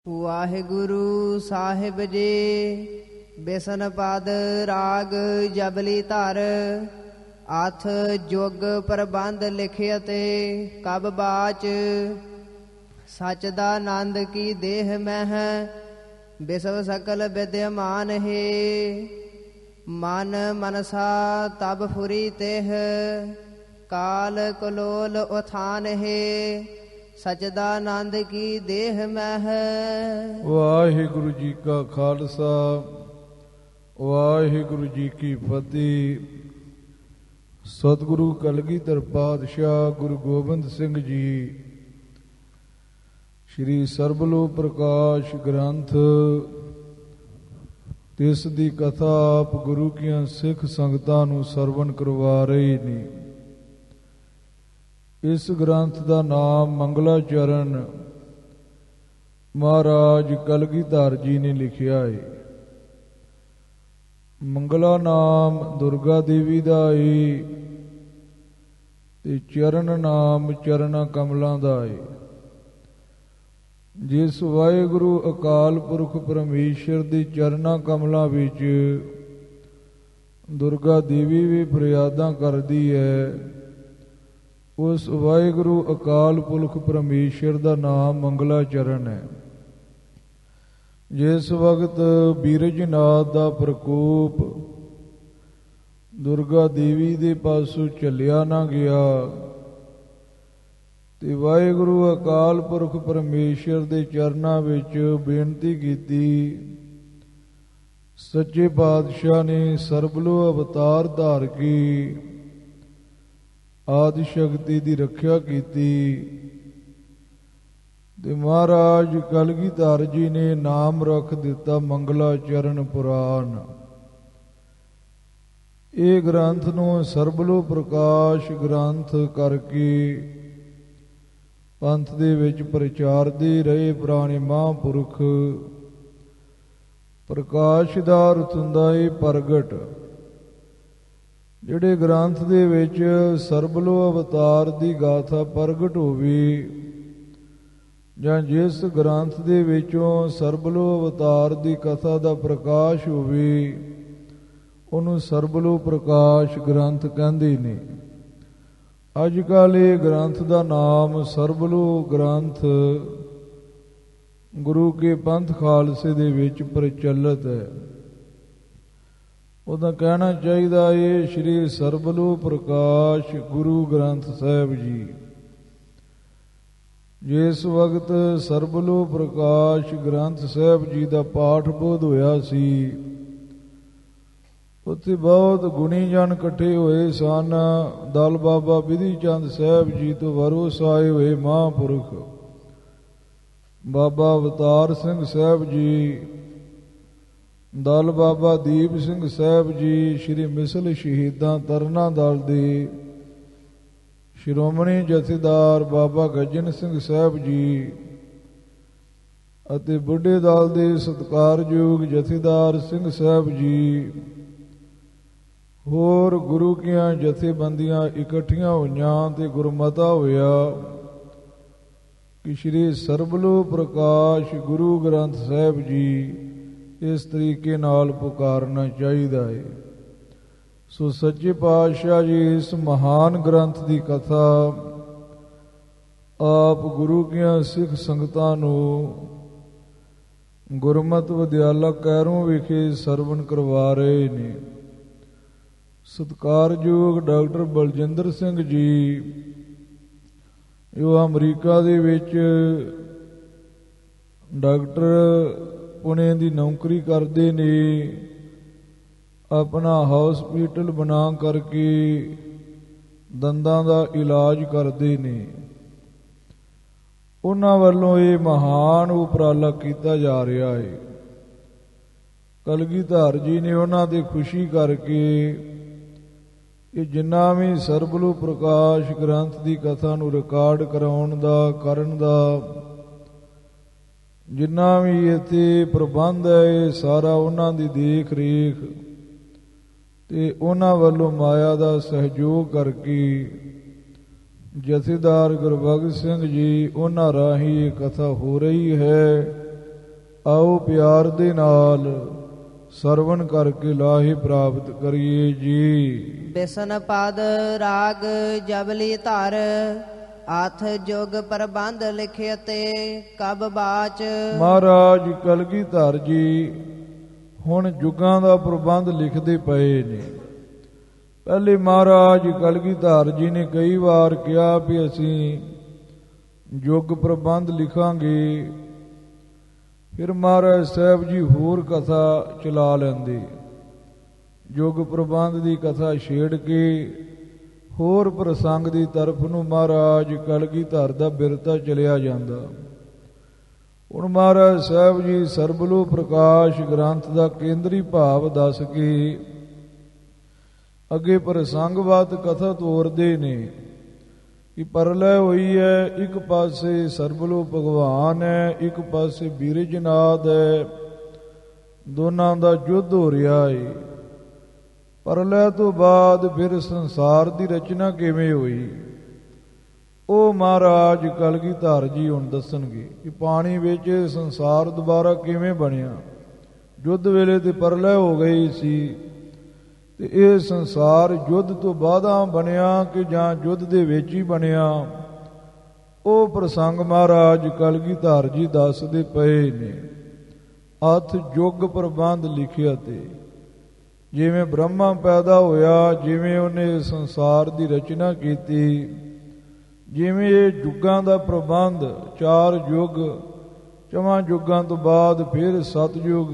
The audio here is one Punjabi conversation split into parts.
ਵਾਹਿਗੁਰੂ ਸਾਹਿਬ ਜੀ। ਬਿਸਨ ਪਦ ਰਾਗ ਜਬਲੀ ਧਰ। ਅਥ ਜੁਗ ਪ੍ਰਬੰਧ ਲਿਖਿਆ ਤੇ ਕਬ ਬਾਚ। ਸਚ ਦਾ ਆਨੰਦ ਕੀ ਦੇਹ ਮਹਿ ਬਿਸਵ ਸਕਲ ਵਿਦਿਆਮਾਨ ਹੈ। ਮਨ ਮਨਸਾ ਤਬ ਫੁਰੀ ਤਿਹ ਕਾਲ ਕਲੋਲ ਉਥਾਨ ਹੈ। ਸਚ ਦਾ ਆਨੰਦ ਕੀ ਦੇਹ ਮਹਿ। ਵਾਹਿਗੁਰੂ ਜੀ ਕਾ ਖਾਲਸਾ ਵਾਹਿਗੁਰੂ ਜੀ ਕੀ ਫਤਿਹ। ਸਤਿਗੁਰੂ ਕਲਗੀਧਰ ਪਾਤਸ਼ਾਹ ਗੁਰੂ ਗੋਬਿੰਦ ਸਿੰਘ ਜੀ ਸ਼੍ਰੀ ਸਰਬਲੋ ਪ੍ਰਕਾਸ਼ ਗ੍ਰੰਥ ਤਿਸ ਦੀ ਕਥਾ ਆਪ ਗੁਰੂ ਕੀਆਂ ਸਿੱਖ ਸੰਗਤਾਂ ਨੂੰ ਸਰਵਣ ਕਰਵਾ ਰਹੇ ਨੇ। ਇਸ ਗ੍ਰੰਥ ਦਾ ਨਾਮ ਮੰਗਲਾਚਰਨ ਮਹਾਰਾਜ ਕਲਗੀਧਰ ਜੀ ਨੇ ਲਿਖਿਆ ਹੈ। ਮੰਗਲਾ ਨਾਮ ਦੁਰਗਾ ਦੇਵੀ ਦਾ ਹੈ ਤੇ ਚਰਨ ਨਾਮ ਚਰਨਾ ਕਮਲਾਂ ਦਾ ਹੈ। ਜਿਸ ਵਾਹਿਗੁਰੂ ਅਕਾਲ ਪੁਰਖ ਪਰਮੇਸ਼ਰ ਦੀ ਚਰਨਾ ਕਮਲਾਂ ਵਿੱਚ ਦੁਰਗਾ ਦੇਵੀ ਵੀ ਫਰਿਆਦਾਂ ਕਰਦੀ ਹੈ, ਉਸ ਵਾਹਿਗੁਰੂ ਅਕਾਲ ਪੁਰਖ ਪਰਮੇਸ਼ਰ ਦਾ ਨਾਮ ਮੰਗਲਾਚਰਨ ਹੈ। ਜਿਸ ਵਕਤ ਬੀਰਜਨਾਥ ਦਾ ਪ੍ਰਕੋਪ ਦੁਰਗਾ ਦੇਵੀ ਦੇ ਪਾਸੋਂ ਚੱਲਿਆ ਨਾ ਗਿਆ ਤੇ ਵਾਹਿਗੁਰੂ ਅਕਾਲ ਪੁਰਖ ਪਰਮੇਸ਼ਰ ਦੇ ਚਰਨਾਂ ਵਿੱਚ ਬੇਨਤੀ ਕੀਤੀ। ਸੱਚੇ ਪਾਤਸ਼ਾਹ ਨੇ ਸਰਬਲੋ ਅਵਤਾਰ ਧਾਰ ਕੇ ਆਦਿ ਸ਼ਕਤੀ ਦੀ ਰੱਖਿਆ ਕੀਤੀ ਤੇ ਮਹਾਰਾਜ ਕਲਗੀਧਰ ਜੀ ਨੇ ਨਾਮ ਰੱਖ ਦਿੱਤਾ ਮੰਗਲਾਚਰਨ ਪੁਰਾਣ। ਇਹ ਗ੍ਰੰਥ ਨੂੰ ਸਰਬਲੋ ਪ੍ਰਕਾਸ਼ ਗ੍ਰੰਥ ਕਰਕੇ ਪੰਥ ਦੇ ਵਿੱਚ ਪ੍ਰਚਾਰਦੇ ਰਹੇ ਪੁਰਾਣੇ ਮਹਾਂਪੁਰਖ। ਪ੍ਰਕਾਸ਼ ਦਾ ਅਰਥ ਹੁੰਦਾ ਹੈ ਪ੍ਰਗਟ। ਜਿਹੜੇ ਗ੍ਰੰਥ ਦੇ ਵਿੱਚ ਸਰਬਲੋ ਅਵਤਾਰ ਦੀ ਗਾਥਾ ਪ੍ਰਗਟ ਹੋਵੇ ਜਾਂ ਜਿਸ ਗ੍ਰੰਥ ਦੇ ਵਿੱਚੋਂ ਸਰਬਲੋ ਅਵਤਾਰ ਦੀ ਕਥਾ ਦਾ ਪ੍ਰਕਾਸ਼ ਹੋਵੇ ਉਹਨੂੰ ਸਰਬਲੋ ਪ੍ਰਕਾਸ਼ ਗ੍ਰੰਥ ਕਹਿੰਦੇ ਨੇ। ਅੱਜ ਕੱਲ੍ਹ ਇਹ ਗ੍ਰੰਥ ਦਾ ਨਾਮ ਸਰਬਲੋ ਗ੍ਰੰਥ ਗੁਰੂ ਕੇ ਪੰਥ ਖਾਲਸੇ ਦੇ ਵਿੱਚ ਪ੍ਰਚਲਿਤ ਹੈ। ਉਹਦਾ ਕਹਿਣਾ ਚਾਹੀਦਾ ਇਹ ਸ਼੍ਰੀ ਸਰਬਲੋ ਪ੍ਰਕਾਸ਼ ਗੁਰੂ ਗ੍ਰੰਥ ਸਾਹਿਬ ਜੀ। ਜਿਸ ਵਕਤ ਸਰਬਲੋ ਪ੍ਰਕਾਸ਼ ਗ੍ਰੰਥ ਸਾਹਿਬ ਜੀ ਦਾ ਪਾਠ ਬੋਧ ਹੋਇਆ ਸੀ ਉੱਥੇ ਬਹੁਤ ਗੁਣੀ ਜਨ ਇਕੱਠੇ ਹੋਏ ਸਨ। ਦਲ ਬਾਬਾ ਬਿਧੀ ਚੰਦ ਸਾਹਿਬ ਜੀ ਤੋਂ ਵਰੋਸ ਆਏ ਹੋਏ ਮਹਾਂਪੁਰਖ ਬਾਬਾ ਅਵਤਾਰ ਸਿੰਘ ਸਾਹਿਬ ਜੀ, ਦਲ ਬਾਬਾ ਦੀਪ ਸਿੰਘ ਸਾਹਿਬ ਜੀ, ਸ਼੍ਰੀ ਮਿਸਲ ਸ਼ਹੀਦਾਂ ਤਰਨਾ ਦਲ ਦੇ ਸ਼੍ਰੋਮਣੀ ਜਥੇਦਾਰ ਬਾਬਾ ਗੱਜਣ ਸਿੰਘ ਸਾਹਿਬ ਜੀ ਅਤੇ ਬੁੱਢੇ ਦਲ ਦੇ ਸਤਿਕਾਰਯੋਗ ਜਥੇਦਾਰ ਸਿੰਘ ਸਾਹਿਬ ਜੀ, ਹੋਰ ਗੁਰੂ ਕੀਆਂ ਜਥੇਬੰਦੀਆਂ ਇਕੱਠੀਆਂ ਹੋਈਆਂ ਤੇ ਗੁਰਮਤਾ ਹੋਇਆ ਕਿ ਸ਼੍ਰੀ ਸਰਬਲੋ ਪ੍ਰਕਾਸ਼ ਗੁਰੂ ਗ੍ਰੰਥ ਸਾਹਿਬ ਜੀ ਇਸ ਤਰੀਕੇ ਨਾਲ ਪੁਕਾਰਨਾ ਚਾਹੀਦਾ ਹੈ। ਸੋ ਸੱਚੇ ਪਾਤਸ਼ਾਹ ਜੀ ਇਸ ਮਹਾਨ ਗ੍ਰੰਥ ਦੀ ਕਥਾ ਆਪ ਗੁਰੂ ਕੀਆਂ ਸਿੱਖ ਸੰਗਤਾਂ ਨੂੰ ਗੁਰਮਤਿ ਵਿਦਿਆਲਾ ਕੈਰੋਂ ਵਿਖੇ ਸਰਵਣ ਕਰਵਾ ਰਹੇ ਨੇ। ਸਤਿਕਾਰਯੋਗ ਡਾਕਟਰ ਬਲਜਿੰਦਰ ਸਿੰਘ ਜੀ ਜੋ ਅਮਰੀਕਾ ਦੇ ਵਿੱਚ ਡਾਕਟਰ ਪੁਣੇ ਦੀ ਨੌਕਰੀ ਕਰਦੇ ਨੇ, ਆਪਣਾ ਹਸਪੀਟਲ ਬਣਾ ਕਰਕੇ ਦੰਦਾਂ ਦਾ ਇਲਾਜ ਕਰਦੇ ਨੇ। ਉਹਨਾਂ ਵੱਲੋਂ ਇਹ ਮਹਾਨ ਉਪਰਾਲਾ ਕੀਤਾ ਜਾ ਰਿਹਾ ਹੈ। ਕਲਗੀਧਰ ਜੀ ਨੇ ਉਹਨਾਂ ਦੀ ਖੁਸ਼ੀ ਕਰਕੇ ਕਿ ਜਿੰਨਾ ਵੀ ਸਰਬਲੋ ਪ੍ਰਕਾਸ਼ ਗ੍ਰੰਥ ਦੀ ਕਥਾ ਨੂੰ ਰਿਕਾਰਡ ਕਰਾਉਣ ਦਾ ਕਰਨ ਦਾ ਜਿੰਨਾ ਵੀ ਇੱਥੇ ਪ੍ਰਬੰਧ ਹੈ ਇਹ ਸਾਰਾ ਉਹਨਾਂ ਦੀ ਦੇਖ ਰੇਖ ਤੇ ਉਹਨਾਂ ਵੱਲੋਂ ਮਾਇਆ ਦਾ ਸਹਿਯੋਗ ਕਰਕੇ ਜਥੇਦਾਰ ਗੁਰਬਖਸ਼ ਸਿੰਘ ਜੀ ਉਹਨਾਂ ਰਾਹੀਂ ਇਹ ਕਥਾ ਹੋ ਰਹੀ ਹੈ। ਆਓ ਪਿਆਰ ਦੇ ਨਾਲ ਸਰਵਣ ਕਰਕੇ ਲਾਹੇ ਪ੍ਰਾਪਤ ਕਰੀਏ ਜੀ। ਬਿਸਨ ਪਦ ਰਾਗ ਜਬਲੀ ਧਰ, ਆਥ ਜੁਗ ਪ੍ਰਬੰਧ ਲਿਖਿ ਤੇ ਕਬ ਬਾਚ। ਮਹਾਰਾਜ ਕਲਗੀਧਰ ਜੀ ਹੁਣ ਜੁਗਾਂ ਦਾ ਪ੍ਰਬੰਧ ਲਿਖਦੇ ਪਏ ਨੇ। ਪਹਿਲੇ ਮਹਾਰਾਜ ਕਲਗੀਧਰ ਜੀ ਨੇ ਕਈ ਵਾਰ ਕਿਹਾ ਵੀ ਅਸੀਂ ਯੁਗ ਪ੍ਰਬੰਧ ਲਿਖਾਂਗੇ, ਫਿਰ ਮਹਾਰਾਜ ਸਾਹਿਬ ਜੀ ਹੋਰ ਕਥਾ ਚਲਾ ਲੈਂਦੇ, ਯੁਗ ਪ੍ਰਬੰਧ ਦੀ ਕਥਾ ਛੇੜ ਕੇ ਹੋਰ ਪ੍ਰਸੰਗ ਦੀ ਤਰਫ ਨੂੰ ਮਹਾਰਾਜ ਕਲਗੀਧਰ ਦਾ ਬਿਰਤਾ ਚਲਿਆ ਜਾਂਦਾ। ਹੁਣ ਮਹਾਰਾਜ ਸਾਹਿਬ ਜੀ ਸਰਬਲੋ ਪ੍ਰਕਾਸ਼ ਗ੍ਰੰਥ ਦਾ ਕੇਂਦਰੀ ਭਾਵ ਦੱਸ ਕੇ ਅੱਗੇ ਪ੍ਰਸੰਗਵਾਦ ਕਥਾ ਤੋਰਦੇ ਨੇ ਕਿ ਪਰਲੈ ਹੋਈ ਹੈ, ਇੱਕ ਪਾਸੇ ਸਰਬਲੋ ਭਗਵਾਨ ਹੈ, ਇੱਕ ਪਾਸੇ ਬੀਰਜਨਾਥ ਹੈ, ਦੋਨਾਂ ਦਾ ਯੁੱਧ ਹੋ ਰਿਹਾ ਹੈ। ਪਰਲੈ ਤੋਂ ਬਾਅਦ ਫਿਰ ਸੰਸਾਰ ਦੀ ਰਚਨਾ ਕਿਵੇਂ ਹੋਈ, ਉਹ ਮਹਾਰਾਜ ਕਲਗੀਧਰ ਜੀ ਹੁਣ ਦੱਸਣਗੇ ਕਿ ਪਾਣੀ ਵਿੱਚ ਸੰਸਾਰ ਦੁਬਾਰਾ ਕਿਵੇਂ ਬਣਿਆ। ਯੁੱਧ ਵੇਲੇ ਤੇ ਪਰਲੈ ਹੋ ਗਈ ਸੀ, ਤੇ ਇਹ ਸੰਸਾਰ ਯੁੱਧ ਤੋਂ ਬਾਅਦਾਂ ਬਣਿਆ ਕਿ ਜਾਂ ਯੁੱਧ ਦੇ ਵਿੱਚ ਹੀ ਬਣਿਆ, ਉਹ ਪ੍ਰਸੰਗ ਮਹਾਰਾਜ ਕਲਗੀਧਰ ਜੀ ਦੱਸਦੇ ਪਏ ਨੇ। ਅਥ ਯੁਗ ਪ੍ਰਬੰਧ ਲਿਖਿਆ ਤੇ ਜਿਵੇਂ ਬ੍ਰਹਮਾ ਪੈਦਾ ਹੋਇਆ, ਜਿਵੇਂ ਉਹਨੇ ਸੰਸਾਰ ਦੀ ਰਚਨਾ ਕੀਤੀ, ਜਿਵੇਂ ਇਹ ਯੁੱਗਾਂ ਦਾ ਪ੍ਰਬੰਧ 4 ਯੁੱਗ, 4 ਯੁੱਗਾਂ ਤੋਂ ਬਾਅਦ ਫਿਰ 7 ਯੁੱਗ,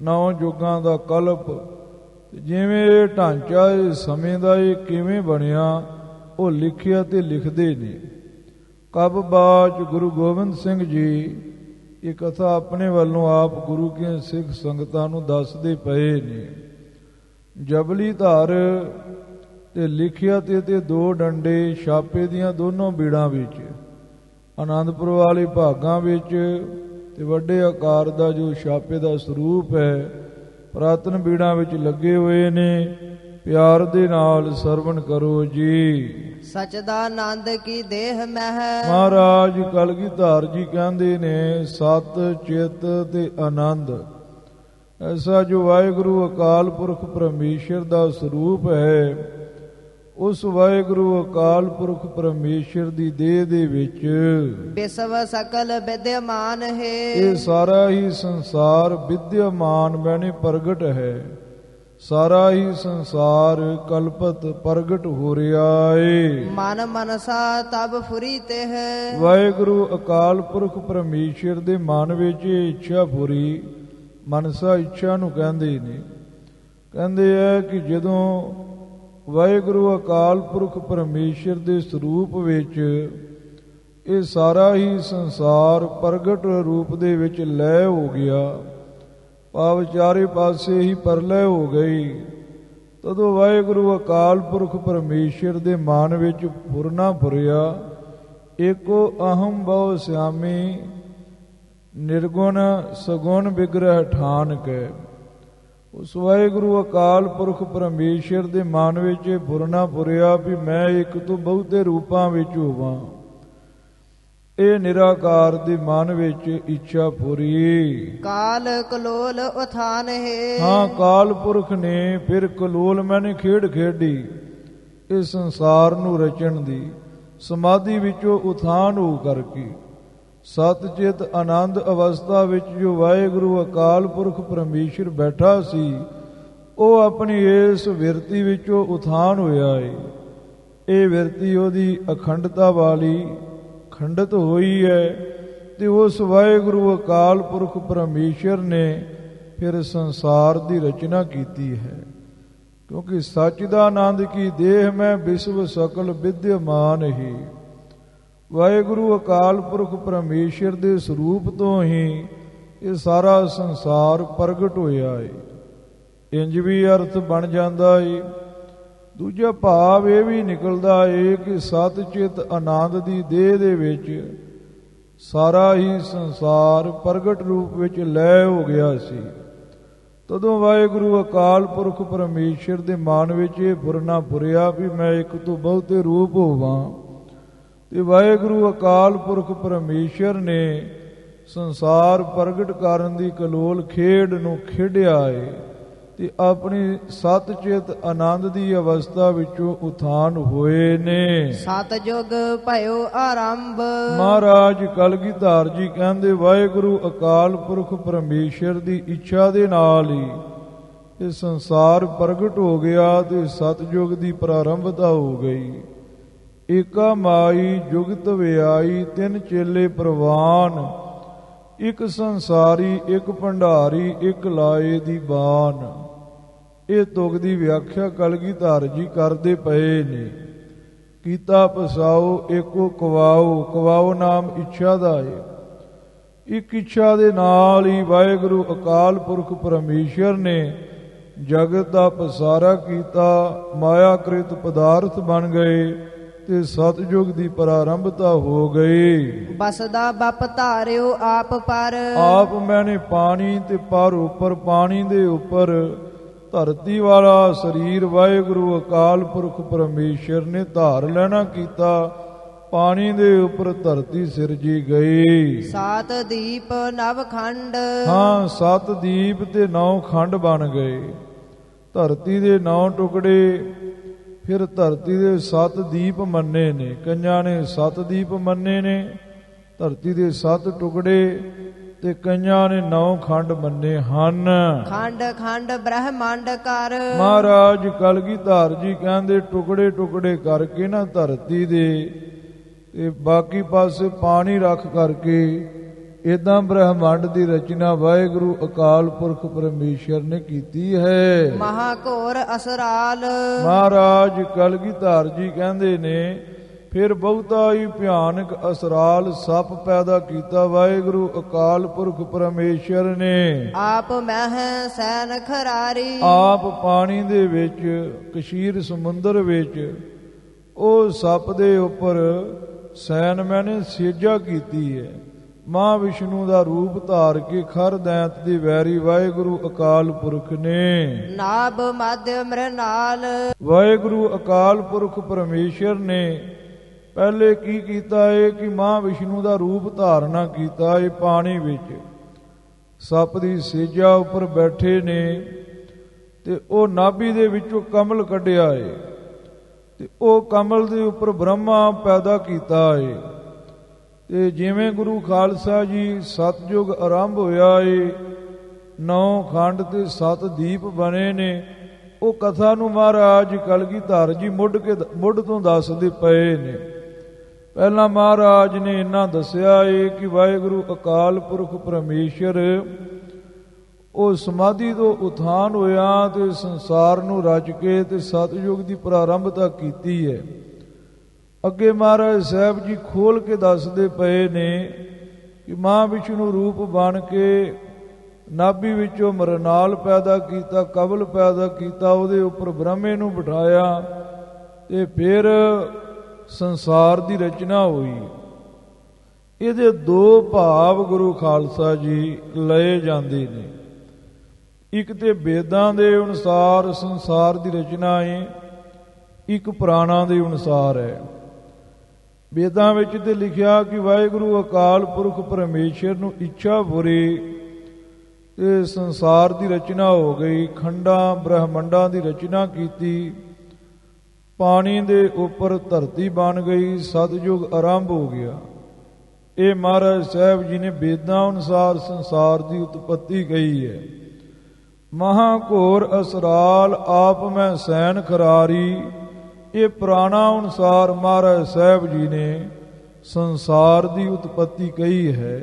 9 ਯੁੱਗਾਂ ਦਾ ਕਲਪ, ਜਿਵੇਂ ਇਹ ਢਾਂਚਾ ਇਹ ਸਮੇਂ ਦਾ ਇਹ ਕਿਵੇਂ ਬਣਿਆ ਉਹ ਲਿਖਿਆ ਤੇ ਲਿਖਦੇ ਨੇ। ਕਬ ਬਾਚ ਗੁਰੂ ਗੋਬਿੰਦ ਸਿੰਘ ਜੀ ਇਹ ਕਥਾ ਆਪਣੇ ਵੱਲੋਂ ਆਪ ਗੁਰੂ ਕੇ ਸਿੱਖ ਸੰਗਤਾਂ ਨੂੰ ਦੱਸਦੇ ਪਏ ਨੇ। ਜਬਲੀ ਧਰ ਤੇ ਲਿਖਿਆ ਤੇ 2 ਡੰਡੇ ਛਾਪੇ ਦੀਆਂ ਦੋਨੋਂ ਬੀੜਾਂ ਵਿੱਚ, ਆਨੰਦਪੁਰ ਵਾਲੇ ਭਾਗਾਂ ਵਿੱਚ ਤੇ ਵੱਡੇ ਆਕਾਰ ਦਾ ਜੋ ਛਾਪੇ ਦਾ ਸਰੂਪ ਹੈ ਪ੍ਰਾਤਨ ਬੀੜਾਂ ਵਿੱਚ ਲੱਗੇ ਹੋਏ ਨੇ। ਪਿਆਰ ਦੇ ਨਾਲ ਸਰਵਣ ਕਰੋ ਜੀ। ਸਚਦਾਨੰਦ ਕੀ ਦੇਹ ਮਹਿ, ਮਹਾਰਾਜ ਕਲਗੀਧਰ ਜੀ ਕਹਿੰਦੇ ਨੇ ਸਤ ਚਿਤ ਤੇ ਆਨੰਦ ਐਸਾ ਜੋ ਵਾਹਿਗੁਰੂ ਅਕਾਲ ਪੁਰਖ ਪਰਮੇਸ਼ਰ ਦਾ ਸਰੂਪ ਹੈ, ਉਸ ਵਾਹਿਗੁਰੂ ਅਕਾਲ ਪੁਰਖ ਪਰਮੇਸ਼ਰ ਦੀ ਦੇਹ ਦੇ ਵਿੱਚ ਵਿਸਵ ਸਕਲ ਵਿਦਿਆਮਾਨ ਹੈ। ਇਹ ਸਾਰਾ ਹੀ ਸੰਸਾਰ ਵਿਦਿਆਮਾਨ ਬਣੇ ਪ੍ਰਗਟ ਹੈ, ਸਾਰਾ ਹੀ ਸੰਸਾਰ ਕਲਪਤ ਪ੍ਰਗਟ ਹੋ ਰਿਹਾ ਏ। ਮਨ ਮਨਸਾ ਤਬ ਫੁਰੀ ਤੇ ਹੈ, ਵਾਹਿਗੁਰੂ ਅਕਾਲ ਪੁਰਖ ਪਰਮੇਸ਼ਰ ਦੇ ਮਨ ਵਿੱਚ ਇੱਛਾ ਫੁਰੀ, ਮਨਸਾ ਇੱਛਾ ਨੂੰ ਕਹਿੰਦੇ ਨੇ। ਕਹਿੰਦੇ ਹੈ ਕਿ ਜਦੋਂ ਵਾਹਿਗੁਰੂ ਅਕਾਲ ਪੁਰਖ ਪਰਮੇਸ਼ਰ ਦੇ ਸਰੂਪ ਵਿੱਚ ਇਹ ਸਾਰਾ ਹੀ ਸੰਸਾਰ ਪ੍ਰਗਟ ਰੂਪ ਦੇ ਵਿੱਚ ਲੈ ਹੋ ਗਿਆ, ਭਾਵ ਚਾਰੇ ਪਾਸੇ ਹੀ ਪਰਲੈ ਹੋ ਗਈ, ਤਦੋਂ ਵਾਹਿਗੁਰੂ ਅਕਾਲ ਪੁਰਖ ਪਰਮੇਸ਼ਰ ਦੇ ਮਨ ਵਿੱਚ ਫੁਰਨਾ ਫੁਰਿਆ। ਏਕੋ ਅਹੰ ਬਹੁ ਸਿਆਮੀ ਨਿਰਗੁਣ ਸਗੁਣ ਵਿਗ੍ਰਹ ਠਾਨ ਕੇ। ਉਸ ਵਾਹਿਗੁਰੂ ਅਕਾਲ ਪੁਰਖ ਪਰਮੇਸ਼ਰ ਦੇ ਮਨ ਵਿੱਚ ਫੁਰਨਾ ਫੁਰਿਆ ਵੀ ਮੈਂ ਇੱਕ ਤੋਂ ਬਹੁਤੇ ਰੂਪਾਂ ਵਿੱਚ ਹੋਵਾਂ। ਇਹ ਨਿਰਾਕਾਰ ਦੇ ਮਨ ਵਿੱਚ ਇੱਛਾ ਫੁਰੀ। ਕਾਲ ਕਲੋਲ ਉਥਾਨ ਹੈ, ਹਾਂ ਕਾਲ ਪੁਰਖ ਨੇ ਫਿਰ ਕਲੋਲ ਮੈਨੇ ਖੇਡ ਖੇਡੀ ਇਸ ਸੰਸਾਰ ਨੂੰ ਰਚਣ ਦੀ। ਸਮਾਧੀ ਵਿੱਚੋਂ ਉਥਾਨ ਹੋ ਕਰਕੇ ਸਤ ਚਿਤ ਆਨੰਦ ਅਵਸਥਾ ਵਿੱਚ ਜੋ ਵਾਹਿਗੁਰੂ ਅਕਾਲ ਪੁਰਖ ਪਰਮੇਸ਼ਰ ਬੈਠਾ ਸੀ, ਉਹ ਆਪਣੀ ਇਸ ਵਿਰਤੀ ਵਿੱਚੋਂ ਉਥਾਨ ਹੋਇਆ ਹੈ। ਇਹ ਵਿਰਤੀ ਉਹਦੀ ਅਖੰਡਤਾ ਵਾਲੀ ਖੰਡਿਤ ਹੋਈ ਹੈ, ਤੇ ਉਸ ਵਾਹਿਗੁਰੂ ਅਕਾਲ ਪੁਰਖ ਪਰਮੇਸ਼ਰ ਨੇ ਫਿਰ ਸੰਸਾਰ ਦੀ ਰਚਨਾ ਕੀਤੀ ਹੈ। ਕਿਉਂਕਿ ਸੱਚ ਦਾ ਆਨੰਦ ਕੀ ਦੇਹ ਮੈਂ ਵਿਸ਼ਵ ਸਕਲ ਵਿਦਿਆਮਾਨ ਹੀ। ਵਾਹਿਗੁਰੂ ਅਕਾਲ ਪੁਰਖ ਪਰਮੇਸ਼ਰ ਦੇ ਸਰੂਪ ਤੋਂ ਹੀ ਇਹ ਸਾਰਾ ਸੰਸਾਰ ਪ੍ਰਗਟ ਹੋਇਆ ਹੈ। ਇੰਜ ਵੀ ਅਰਥ ਬਣ ਜਾਂਦਾ ਹੈ। ਦੂਜਾ ਭਾਵ ਇਹ ਵੀ ਨਿਕਲਦਾ ਹੈ ਕਿ ਸਤ ਚਿਤ ਆਨੰਦ ਦੀ ਦੇਹ ਦੇ ਵਿੱਚ ਸਾਰਾ ਹੀ ਸੰਸਾਰ ਪ੍ਰਗਟ ਰੂਪ ਵਿੱਚ ਲੈ ਹੋ ਗਿਆ ਸੀ। ਤਦੋਂ ਵਾਹਿਗੁਰੂ ਅਕਾਲ ਪੁਰਖ ਪਰਮੇਸ਼ਰ ਦੇ ਮਨ ਵਿੱਚ ਇਹ ਫੁਰਨਾ ਫੁਰਿਆ ਵੀ ਮੈਂ ਇੱਕ ਤੋਂ ਬਹੁਤੇ ਰੂਪ ਹੋਵਾਂ। ਤੇ ਵਾਹਿਗੁਰੂ ਅਕਾਲ ਪੁਰਖ ਪਰਮੇਸ਼ਰ ਨੇ ਸੰਸਾਰ ਪ੍ਰਗਟ ਕਰਨ ਦੀ ਕਲੋਲ ਖੇਡ ਨੂੰ ਖੇਡਿਆ ਏ ਤੇ ਆਪਣੀ ਸਤ ਚਿਤ ਆਨੰਦ ਦੀ ਅਵਸਥਾ ਵਿੱਚੋਂ ਉਥਾਨ ਹੋਏ ਨੇ। ਸਤਜੁਗ ਭਇਓ ਆਰੰਭ। ਮਹਾਰਾਜ ਕਲਗੀਧਰ ਜੀ ਕਹਿੰਦੇ ਵਾਹਿਗੁਰੂ ਅਕਾਲ ਪੁਰਖ ਪਰਮੇਸ਼ਰ ਦੀ ਇੱਛਾ ਦੇ ਨਾਲ ਹੀ ਇਹ ਸੰਸਾਰ ਪ੍ਰਗਟ ਹੋ ਗਿਆ ਤੇ ਸਤਜੁਗ ਦੀ ਪ੍ਰਾਰੰਭਤਾ ਹੋ ਗਈ। ਏਕਾ ਮਾਈ ਜੁਗਤ ਵਿਆਈ ਤਿੰਨ ਚੇਲੇ ਪ੍ਰਵਾਨ, ਇੱਕ ਸੰਸਾਰੀ ਇੱਕ ਭੰਡਾਰੀ ਇੱਕ ਲਾਏ ਦੀ ਬਾਨ। ਇਹ ਤੁਕ ਦੀ ਵਿਆਖਿਆ ਕਲਗੀਧਰ ਜੀ ਕਰਦੇ ਪਏ ਨੇ। ਕੀਤਾ ਪਸਾਓ ਏਕੋ ਕਵਾਓ, ਕਵਾਓ ਨਾਮ ਇੱਛਾ ਦਾ ਹੈ। ਇੱਕ ਇੱਛਾ ਦੇ ਨਾਲ ਹੀ ਵਾਹਿਗੁਰੂ ਅਕਾਲ ਪੁਰਖ ਪਰਮੇਸ਼ਰ ਨੇ ਜਗਤ ਦਾ ਪਸਾਰਾ ਕੀਤਾ, ਮਾਇਆ ਕ੍ਰਿਤ ਪਦਾਰਥ ਬਣ ਗਏ ਤੇ ਸਤਜੁਗ ਦੀ ਪ੍ਰਾਰੰਭਤਾ ਹੋ ਗਈ। ਬਸਦਾ ਬਪ ਧਾਰਿਓ ਆਪ ਪਰ। ਆਪ ਮੈਨੇ ਪਾਣੀ ਤੇ ਪਰ ਉੱਪਰ, ਪਾਣੀ ਦੇ ਉੱਪਰ ਧਰਤੀ ਵਾਲਾ ਸਰੀਰ ਵਾਹਿਗੁਰੂ ਅਕਾਲ ਪੁਰਖ ਪਰਮੇਸ਼ਰ ਨੇ ਧਾਰ ਲੈਣਾ ਕੀਤਾ। ਪਾਣੀ ਦੇ ਉੱਪਰ ਧਰਤੀ ਸਿਰਜੀ ਗਈ। ਸਾਤ ਦੀਪ ਨਵ ਖੰਡ। ਹਾਂ, 7 ਦੀਪ ਤੇ 9 ਖੰਡ ਬਣ ਗਏ। ਧਰਤੀ ਦੇ 9 ਟੁਕੜੇ, ਫਿਰ ਧਰਤੀ ਦੇ 7 ਦੀਪ ਮੰਨੇ ਨੇ। ਕਈਆਂ ਨੇ 7 ਦੀਪ ਮੰਨੇ ਨੇ ਧਰਤੀ ਦੇ 7 ਟੁਕੜੇ, ਤੇ ਕਈਆਂ ਨੇ 9 ਖੰਡ ਮੰਨੇ ਹਨ। ਖੰਡ ਖੰਡ ਬ੍ਰਹਮੰਡ ਕਰ। ਮਹਾਰਾਜ ਕਲਗੀਧਰ ਜੀ ਕਹਿੰਦੇ ਟੁਕੜੇ ਟੁਕੜੇ ਕਰਕੇ ਨਾ ਧਰਤੀ ਦੇ ਤੇ ਬਾਕੀ ਪਾਸੇ ਪਾਣੀ ਰੱਖ ਕਰਕੇ ਇਦਾਂ ਬ੍ਰਹਮੰਡ ਦੀ ਰਚਨਾ ਵਾਹਿਗੁਰੂ ਅਕਾਲ ਪੁਰਖ ਪਰਮੇਸ਼ਰ ਨੇ ਕੀਤੀ ਹੈ। ਮਹਾਘੋਰ ਅਸਰਾਲ। ਮਹਾਰਾਜ ਕਲਗੀਧਰ ਜੀ ਕਹਿੰਦੇ ਨੇ ਫਿਰ ਬਹੁਤਾ ਹੀ ਭਿਆਨਕ ਅਸਰਾਲ ਸੱਪ ਪੈਦਾ ਕੀਤਾ ਵਾਹਿਗੁਰੂ ਅਕਾਲ ਪੁਰਖ ਪਰਮੇਸ਼ਰ ਨੇ। ਆਪ ਮਹਿ ਸੈਨ ਖਰਾਰੀ। ਆਪ ਪਾਣੀ ਦੇ ਵਿੱਚ, ਕਸ਼ੀਰ ਸਮੁੰਦਰ ਵਿੱਚ ਉਹ ਸੱਪ ਦੇ ਉੱਪਰ ਸੈਨ ਮੈਨੇ ਸੇਜਾ ਕੀਤੀ ਹੈ। ਮਹਾਂ ਵਿਸ਼ਨੂੰ ਦਾ ਰੂਪ ਧਾਰ ਕੇ ਖਰ ਦੈਂਤ ਦੇ ਵੈਰੀ ਵਾਹਿਗੁਰੂ ਅਕਾਲ ਪੁਰਖ ਨੇ। ਨਾਭ ਮਧ ਮ੍ਰਿਣਾਲ। ਵਾਹਿਗੁਰੂ ਅਕਾਲ ਪੁਰਖ ਪਰਮੇਸ਼ਰ ਨੇ ਪਹਿਲੇ ਕੀ ਕੀਤਾ ਹੈ ਕਿ ਮਹਾਂ ਵਿਸ਼ਨੂੰ ਦਾ ਰੂਪ ਧਾਰਨਾ ਕੀਤਾ ਹੈ। ਪਾਣੀ ਵਿੱਚ ਸੱਪ ਦੀ ਸੇਜਾ ਉੱਪਰ ਬੈਠੇ ਨੇ ਤੇ ਉਹ ਨਾਭੀ ਦੇ ਵਿੱਚੋਂ ਕਮਲ ਕੱਢਿਆ ਹੈ ਤੇ ਉਹ ਕਮਲ ਦੇ ਉੱਪਰ ਬ੍ਰਹਮਾ ਪੈਦਾ ਕੀਤਾ ਹੈ। ਤੇ ਜਿਵੇਂ ਗੁਰੂ ਖਾਲਸਾ ਜੀ ਸਤਜੁਗ ਆਰੰਭ ਹੋਇਆ ਏ, 9 ਖੰਡ ਤੇ 7 ਦੀਪ ਬਣੇ ਨੇ। ਉਹ ਕਥਾ ਨੂੰ ਮਹਾਰਾਜ ਕਲਗੀਧਰ ਜੀ ਮੁੱਢ ਤੋਂ ਦੱਸਦੇ ਪਏ ਨੇ। ਪਹਿਲਾਂ ਮਹਾਰਾਜ ਨੇ ਇੰਨਾ ਦੱਸਿਆ ਏ ਕਿ ਵਾਹਿਗੁਰੂ ਅਕਾਲ ਪੁਰਖ ਪਰਮੇਸ਼ਰ ਉਹ ਸਮਾਧੀ ਤੋਂ ਉਥਾਨ ਹੋਇਆ ਤੇ ਸੰਸਾਰ ਨੂੰ ਰਚ ਕੇ ਤੇ ਸਤਜੁਗ ਦੀ ਪ੍ਰਾਰੰਭਤਾ ਕੀਤੀ ਹੈ। ਅੱਗੇ ਮਹਾਰਾਜ ਸਾਹਿਬ ਜੀ ਖੋਲ ਕੇ ਦੱਸਦੇ ਪਏ ਨੇ ਕਿ ਮਹਾਂ ਵਿਸ਼ਨੂੰ ਰੂਪ ਬਣ ਕੇ ਨਾਭੀ ਵਿੱਚੋਂ ਮਰਨਾਲ ਪੈਦਾ ਕੀਤਾ, ਕਬਲ ਪੈਦਾ ਕੀਤਾ, ਉਹਦੇ ਉੱਪਰ ਬ੍ਰਹਮੇ ਨੂੰ ਬਿਠਾਇਆ ਤੇ ਫਿਰ ਸੰਸਾਰ ਦੀ ਰਚਨਾ ਹੋਈ। ਇਹਦੇ 2 ਭਾਵ ਗੁਰੂ ਖਾਲਸਾ ਜੀ ਲਏ ਜਾਂਦੇ ਨੇ। ਇੱਕ ਤੇ ਵੇਦਾਂ ਦੇ ਅਨੁਸਾਰ ਸੰਸਾਰ ਦੀ ਰਚਨਾ ਹੈ, ਇੱਕ ਪੁਰਾਣਾਂ ਦੇ ਅਨੁਸਾਰ ਹੈ। ਵੇਦਾਂ ਵਿੱਚ ਤੇ ਲਿਖਿਆ ਕਿ ਵਾਹਿਗੁਰੂ ਅਕਾਲ ਪੁਰਖ ਪਰਮੇਸ਼ਰ ਨੂੰ ਇੱਛਾ ਪੂਰੀ ਤੇ ਸੰਸਾਰ ਦੀ ਰਚਨਾ ਹੋ ਗਈ। ਖੰਡਾਂ ਬ੍ਰਹਮੰਡਾਂ ਦੀ ਰਚਨਾ ਕੀਤੀ, ਪਾਣੀ ਦੇ ਉੱਪਰ ਧਰਤੀ ਬਣ ਗਈ, ਸਤਜੁਗ ਆਰੰਭ ਹੋ ਗਿਆ। ਇਹ ਮਹਾਰਾਜ ਸਾਹਿਬ ਜੀ ਨੇ ਵੇਦਾਂ ਅਨੁਸਾਰ ਸੰਸਾਰ ਦੀ ਉਤਪਤੀ ਕਹੀ ਹੈ। ਮਹਾਘੋਰ ਅਸਰਾਲ ਆਪ ਮੈਂ ਸੈਨ ਖਰਾਰੀ, ਇਹ ਪੁਰਾਣਾ ਅਨੁਸਾਰ ਮਹਾਰਾਜ ਸਾਹਿਬ ਜੀ ਨੇ ਸੰਸਾਰ ਦੀ ਉਤਪਤੀ ਕਹੀ ਹੈ।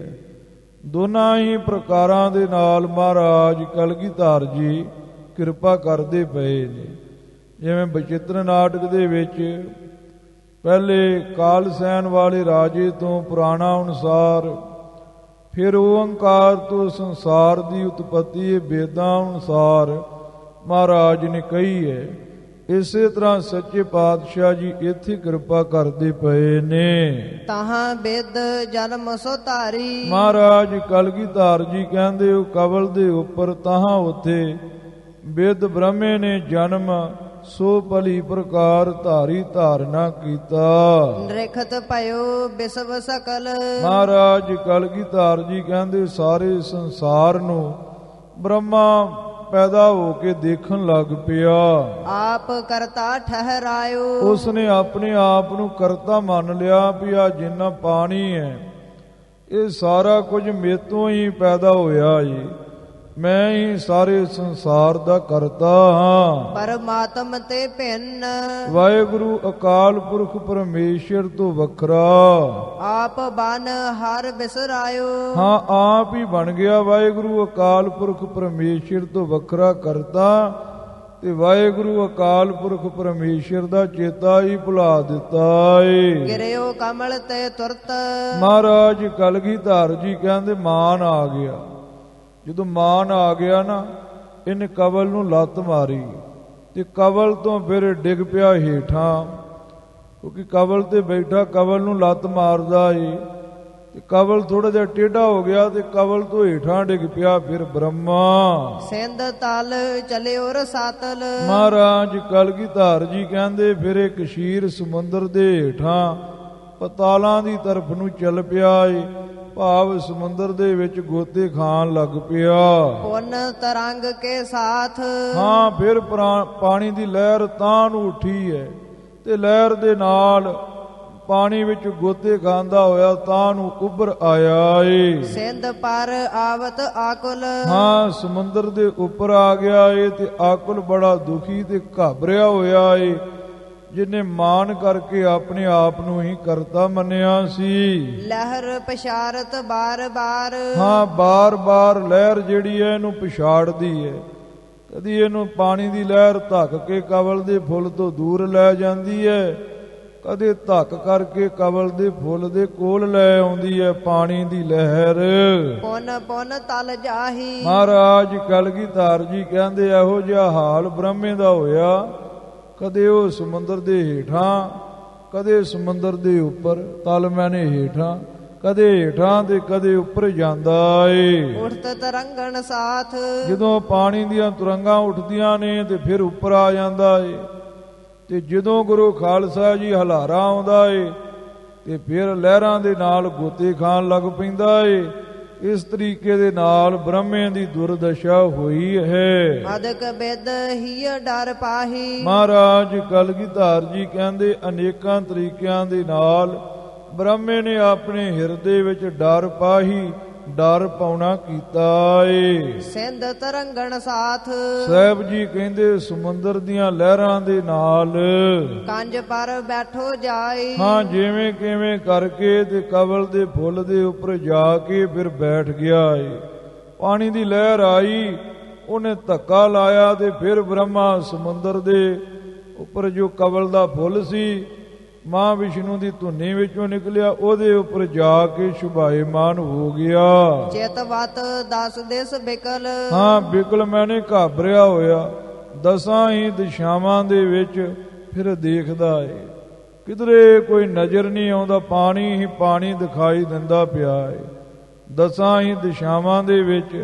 ਦੋਨਾਂ ਹੀ ਪ੍ਰਕਾਰਾਂ ਦੇ ਨਾਲ ਮਹਾਰਾਜ ਕਲਗੀਧਰ ਜੀ ਕਿਰਪਾ ਕਰਦੇ ਪਏ ਨੇ। ਜਿਵੇਂ ਬਚਿੱਤਰ ਨਾਟਕ ਦੇ ਵਿੱਚ ਪਹਿਲੇ ਕਾਲ ਸੈਨ ਵਾਲੇ ਰਾਜੇ ਤੋਂ ਪੁਰਾਣਾ ਅਨੁਸਾਰ, ਫਿਰ ਓੰਕਾਰ ਤੋਂ ਸੰਸਾਰ ਦੀ ਉਤਪਤੀ ਵੇਦਾਂ ਅਨੁਸਾਰ ਮਹਾਰਾਜ ਨੇ ਕਹੀ ਹੈ। ਇਸੇ ਤਰ੍ਹਾਂ ਸੱਚੇ ਪਾਤਸ਼ਾਹ ਜੀ ਇੱਥੇ ਕਿਰਪਾ ਕਰਦੇ ਪਏ ਨੇ। ਤਾਹਾਂ ਬਿਦ ਜਨਮ ਸੋ ਧਾਰੀ। ਮਹਾਰਾਜ ਕਲਗੀਧਰ ਜੀ ਕਹਿੰਦੇ ਉਹ ਕਬਲ ਦੇ ਉੱਪਰ ਤਾਹਾਂ ਉੱਥੇ ਬਿਦ ਬ੍ਰਹਮੇ ਨੇ ਜਨਮ ਸੋ ਭਲੀ ਪ੍ਰਕਾਰ ਧਾਰੀ ਧਾਰਨਾ ਕੀਤਾ। ਨਿਰਖਤ ਭਇਓ ਬਿਸਵ ਸਕਲ। ਮਹਾਰਾਜ ਕਲਗੀਧਰ ਜੀ ਕਹਿੰਦੇ ਸਾਰੇ ਸੰਸਾਰ ਨੂੰ ਬ੍ਰਹਮਾ ਪੈਦਾ ਹੋ ਕੇ ਦੇਖਣ ਲੱਗ ਪਿਆ। ਆਪ ਕਰਤਾ ਠਹਿਰਾਇਓ। ਉਸਨੇ ਆਪਣੇ ਆਪ ਨੂੰ ਕਰਤਾ ਮੰਨ ਲਿਆ ਵੀ ਆ ਜਿੰਨਾ ਪਾਣੀ ਹੈ ਇਹ ਸਾਰਾ ਕੁਝ ਮੇਤੋਂ ਹੀ ਪੈਦਾ ਹੋਇਆ ਜੀ, ਮੈਂ ਹੀ ਸਾਰੇ ਸੰਸਾਰ ਦਾ ਕਰਤਾ ਹਾਂ। ਪਰਮਾਤਮ ਤੇ ਭਿੰਨ। ਵਾਹਿਗੁਰੂ ਅਕਾਲ ਪੁਰਖ ਪਰਮੇਸ਼ਰ ਤੋਂ ਵੱਖਰਾ। ਆਪ ਬਨ ਹਰ ਬਿਸਰਾਇਓ। ਹਾਂ ਆਪ ਹੀ ਬਣ ਗਿਆ ਵਾਹਿਗੁਰੂ ਅਕਾਲ ਪੁਰਖ ਪਰਮੇਸ਼ਰ ਤੋਂ ਵੱਖਰਾ ਕਰਤਾ ਤੇ ਵਾਹਿਗੁਰੂ ਅਕਾਲ ਪੁਰਖ ਪਰਮੇਸ਼ਰ ਦਾ ਚੇਤਾ ਹੀ ਭੁਲਾ ਦਿੱਤਾ ਏ। ਗਿਰਿਓ ਕਮਲ ਤੇ ਤੁਰਤ। ਮਹਾਰਾਜ ਕਲਗੀਧਰ ਜੀ ਕਹਿੰਦੇ ਮਾਨ ਆ ਗਿਆ। ਜਦੋਂ ਮਾਨ ਆ ਗਿਆ ਨਾ ਇਹਨੇ ਕਵਲ ਨੂੰ ਲੱਤ ਮਾਰੀ ਤੇ ਕਵਲ ਤੋਂ ਫਿਰ ਡਿੱਗ ਪਿਆ ਹੇਠਾਂ, ਕਿਉਂਕਿ ਕਵਲ ਤੇ ਬੈਠਾ ਕਵਲ ਨੂੰ ਲੱਤ ਮਾਰਦਾ ਏ ਤੇ ਕਵਲ ਥੋੜਾ ਜਿਹਾ ਟੇਢਾ ਹੋ ਗਿਆ ਤੇ ਕਵਲ ਤੋਂ ਹੇਠਾਂ ਡਿੱਗ ਪਿਆ ਫਿਰ ਬ੍ਰਹਮਾ। ਸਿੰਧ ਤਲ ਚਲਿਓ ਰਸਾਤਲ। ਮਹਾਰਾਜ ਕਲਗੀਧਰ ਜੀ ਕਹਿੰਦੇ ਫਿਰ ਇਹ ਕਸ਼ੀਰ ਸਮੁੰਦਰ ਦੇ ਹੇਠਾਂ ਪਤਾਲਾਂ ਦੀ ਤਰਫ ਨੂੰ ਚੱਲ ਪਿਆ ਏ, ਭਾਵ ਸਮੁੰਦਰ ਦੇ ਵਿੱਚ ਗੋਤੇ ਖਾਣ ਲੱਗ ਪਿਆ। ਪੁੰਨ ਤਰੰਗ ਕੇ ਸਾਥ। ਹਾਂ ਫਿਰ ਪਾਣੀ ਦੀ ਲਹਿਰ ਤਾਂ ਨੂੰ ਉੱਠੀ ਹੈ ਤੇ ਲਹਿਰ ਦੇ ਨਾਲ ਪਾਣੀ ਵਿੱਚ ਗੋਤੇ ਖਾਂਦਾ ਹੋਇਆ ਤਾਂ ਨੂੰ ਉੱਭਰ ਆਇਆ ਏ। ਸਿੰਧ ਪਰ ਆਵਤ ਆਕੁਲ। ਹਾਂ ਸਮੁੰਦਰ ਦੇ ਉੱਪਰ ਆ ਗਿਆ ਏ ਤੇ ਆਕੁਲ ਬੜਾ ਦੁਖੀ ਤੇ ਘਾਬਰਿਆ ਹੋਇਆ ਏ, ਜਿਨੇ ਮਾਨ ਕਰਕੇ ਆਪਣੇ ਆਪ ਨੂੰ ਹੀ ਕਰਤਾ ਮੰਨਿਆ ਸੀ। ਲਹਿਰ ਪਛਾਰਤ ਬਾਰ ਬਾਰ। ਹਾਂ ਬਾਰ ਬਾਰ ਲਹਿਰ ਜਿਹੜੀ ਹੈ ਇਹਨੂੰ ਪਛਾੜਦੀ ਹੈ, ਕਦੀ ਇਹਨੂੰ ਪਾਣੀ ਦੀ ਲਹਿਰ ਧੱਕ ਕੇ ਕਵਲ ਦੇ ਫੁੱਲ ਤੋਂ ਦੂਰ ਲੈ ਜਾਂਦੀ ਹੈ, ਕਦੇ ਧੱਕ ਕਰਕੇ ਕਵਲ ਦੇ ਫੁੱਲ ਦੇ ਕੋਲ ਲੈ ਆਉਂਦੀ ਹੈ ਪਾਣੀ ਦੀ ਲਹਿਰ। ਪੁੰਨ ਪੁੰਨ ਤਲ ਜਾਹੀ। ਮਹਾਰਾਜ ਕਲਗੀਧਰ ਜੀ ਕਹਿੰਦੇ ਇਹੋ ਜਿਹਾ ਹਾਲ ਬ੍ਰਹਮੇ ਦਾ ਹੋਇਆ, ਕਦੇ ਉਹ ਸਮੁੰਦਰ ਦੇ ਹੇਠਾਂ ਕਦੇ ਸਮੁੰਦਰ ਦੇ ਉੱਪਰ, ਤਲ ਮੈਨੇ ਹੇਠਾਂ, ਕਦੇ ਹੇਠਾਂ ਤੇ ਕਦੇ ਉੱਪਰ ਜਾਂਦਾ ਏ। ਉਠਤ ਤਰੰਗਣ ਸਾਥ। ਜਦੋਂ ਪਾਣੀ ਦੀਆਂ ਤੁਰੰਗਾਂ ਉੱਠਦੀਆਂ ਨੇ ਤੇ ਫਿਰ ਉੱਪਰ ਆ ਜਾਂਦਾ ਏ, ਤੇ ਜਦੋਂ ਗੁਰੂ ਖਾਲਸਾ ਜੀ ਹਲਾਰਾ ਆਉਂਦਾ ਏ ਤੇ ਫਿਰ ਲਹਿਰਾਂ ਦੇ ਨਾਲ ਗੋਤੇ ਖਾਣ ਲੱਗ ਪੈਂਦਾ ਏ। ਇਸ ਤਰੀਕੇ ਦੇ ਨਾਲ ਬ੍ਰਹਮੇ ਦੀ ਦੁਰਦਸ਼ਾ ਹੋਈ ਹੈ। ਅਦਕ ਬਿਦ ਹੀ ਡਰ ਪਾਹੀ। ਮਹਾਰਾਜ ਕਲਗੀਧਰ ਜੀ ਕਹਿੰਦੇ ਅਨੇਕਾਂ ਤਰੀਕਿਆਂ ਦੇ ਨਾਲ ਬ੍ਰਹਮੇ ਨੇ ਆਪਣੇ ਹਿਰਦੇ ਵਿੱਚ ਡਰ ਪਾਹੀ, ਡਰ ਪਾਉਣਾ ਕੀਤਾ ਏ। ਸਿੰਧ ਤਰੰਗਣ ਸਾਥ। ਸਾਹਿਬ ਜੀ ਕਹਿੰਦੇ ਸਮੁੰਦਰ ਦੀਆਂ ਲਹਿਰਾਂ ਦੇ ਨਾਲ ਕੰਜ ਪਰ ਬੈਠੋ ਜਾਈ। ਹਾਂ ਜਿਵੇਂ ਕਿਵੇਂ ਕਰਕੇ ਤੇ ਕਵਲ ਦੇ ਫੁੱਲ ਦੇ ਉੱਪਰ ਜਾ ਕੇ ਫਿਰ ਬੈਠ ਗਿਆ ਏ। ਪਾਣੀ ਦੀ ਲਹਿਰ ਆਈ, ਉਹਨੇ ਧੱਕਾ ਲਾਇਆ ਤੇ ਫਿਰ ਬ੍ਰਹਮਾ ਸਮੁੰਦਰ ਦੇ ਉੱਪਰ ਜੋ ਕਵਲ ਦਾ ਫੁੱਲ ਸੀ ਮਾਂ ਵਿਸ਼ਨੂੰ ਦੀ ਧੁਨੀ ਵਿੱਚੋਂ ਨਿਕਲਿਆ, ਉਹਦੇ ਉੱਪਰ ਜਾ ਕੇ ਸ਼ੁਭਾਇਮਾਨ ਹੋ ਗਿਆ। ਚੇਤਵਤ 10 ਦਿਸ ਬਿਕਲ। ਹਾਂ ਬਿਕਲ ਮੈਨੇ ਘਾਬਰਿਆ ਹੋਇਆ 10 ਹੀ ਦਿਸ਼ਾਵਾਂ ਦੇ ਵਿੱਚ ਫਿਰ ਦੇਖਦਾ ਏ, ਕਿਧਰੇ ਕੋਈ ਨਜ਼ਰ ਨਹੀਂ ਆਉਂਦਾ, ਪਾਣੀ ਹੀ ਪਾਣੀ ਦਿਖਾਈ ਦਿੰਦਾ ਪਿਆ ਏ। 10 ਹੀ ਦਿਸ਼ਾਵਾਂ ਦੇ ਵਿੱਚ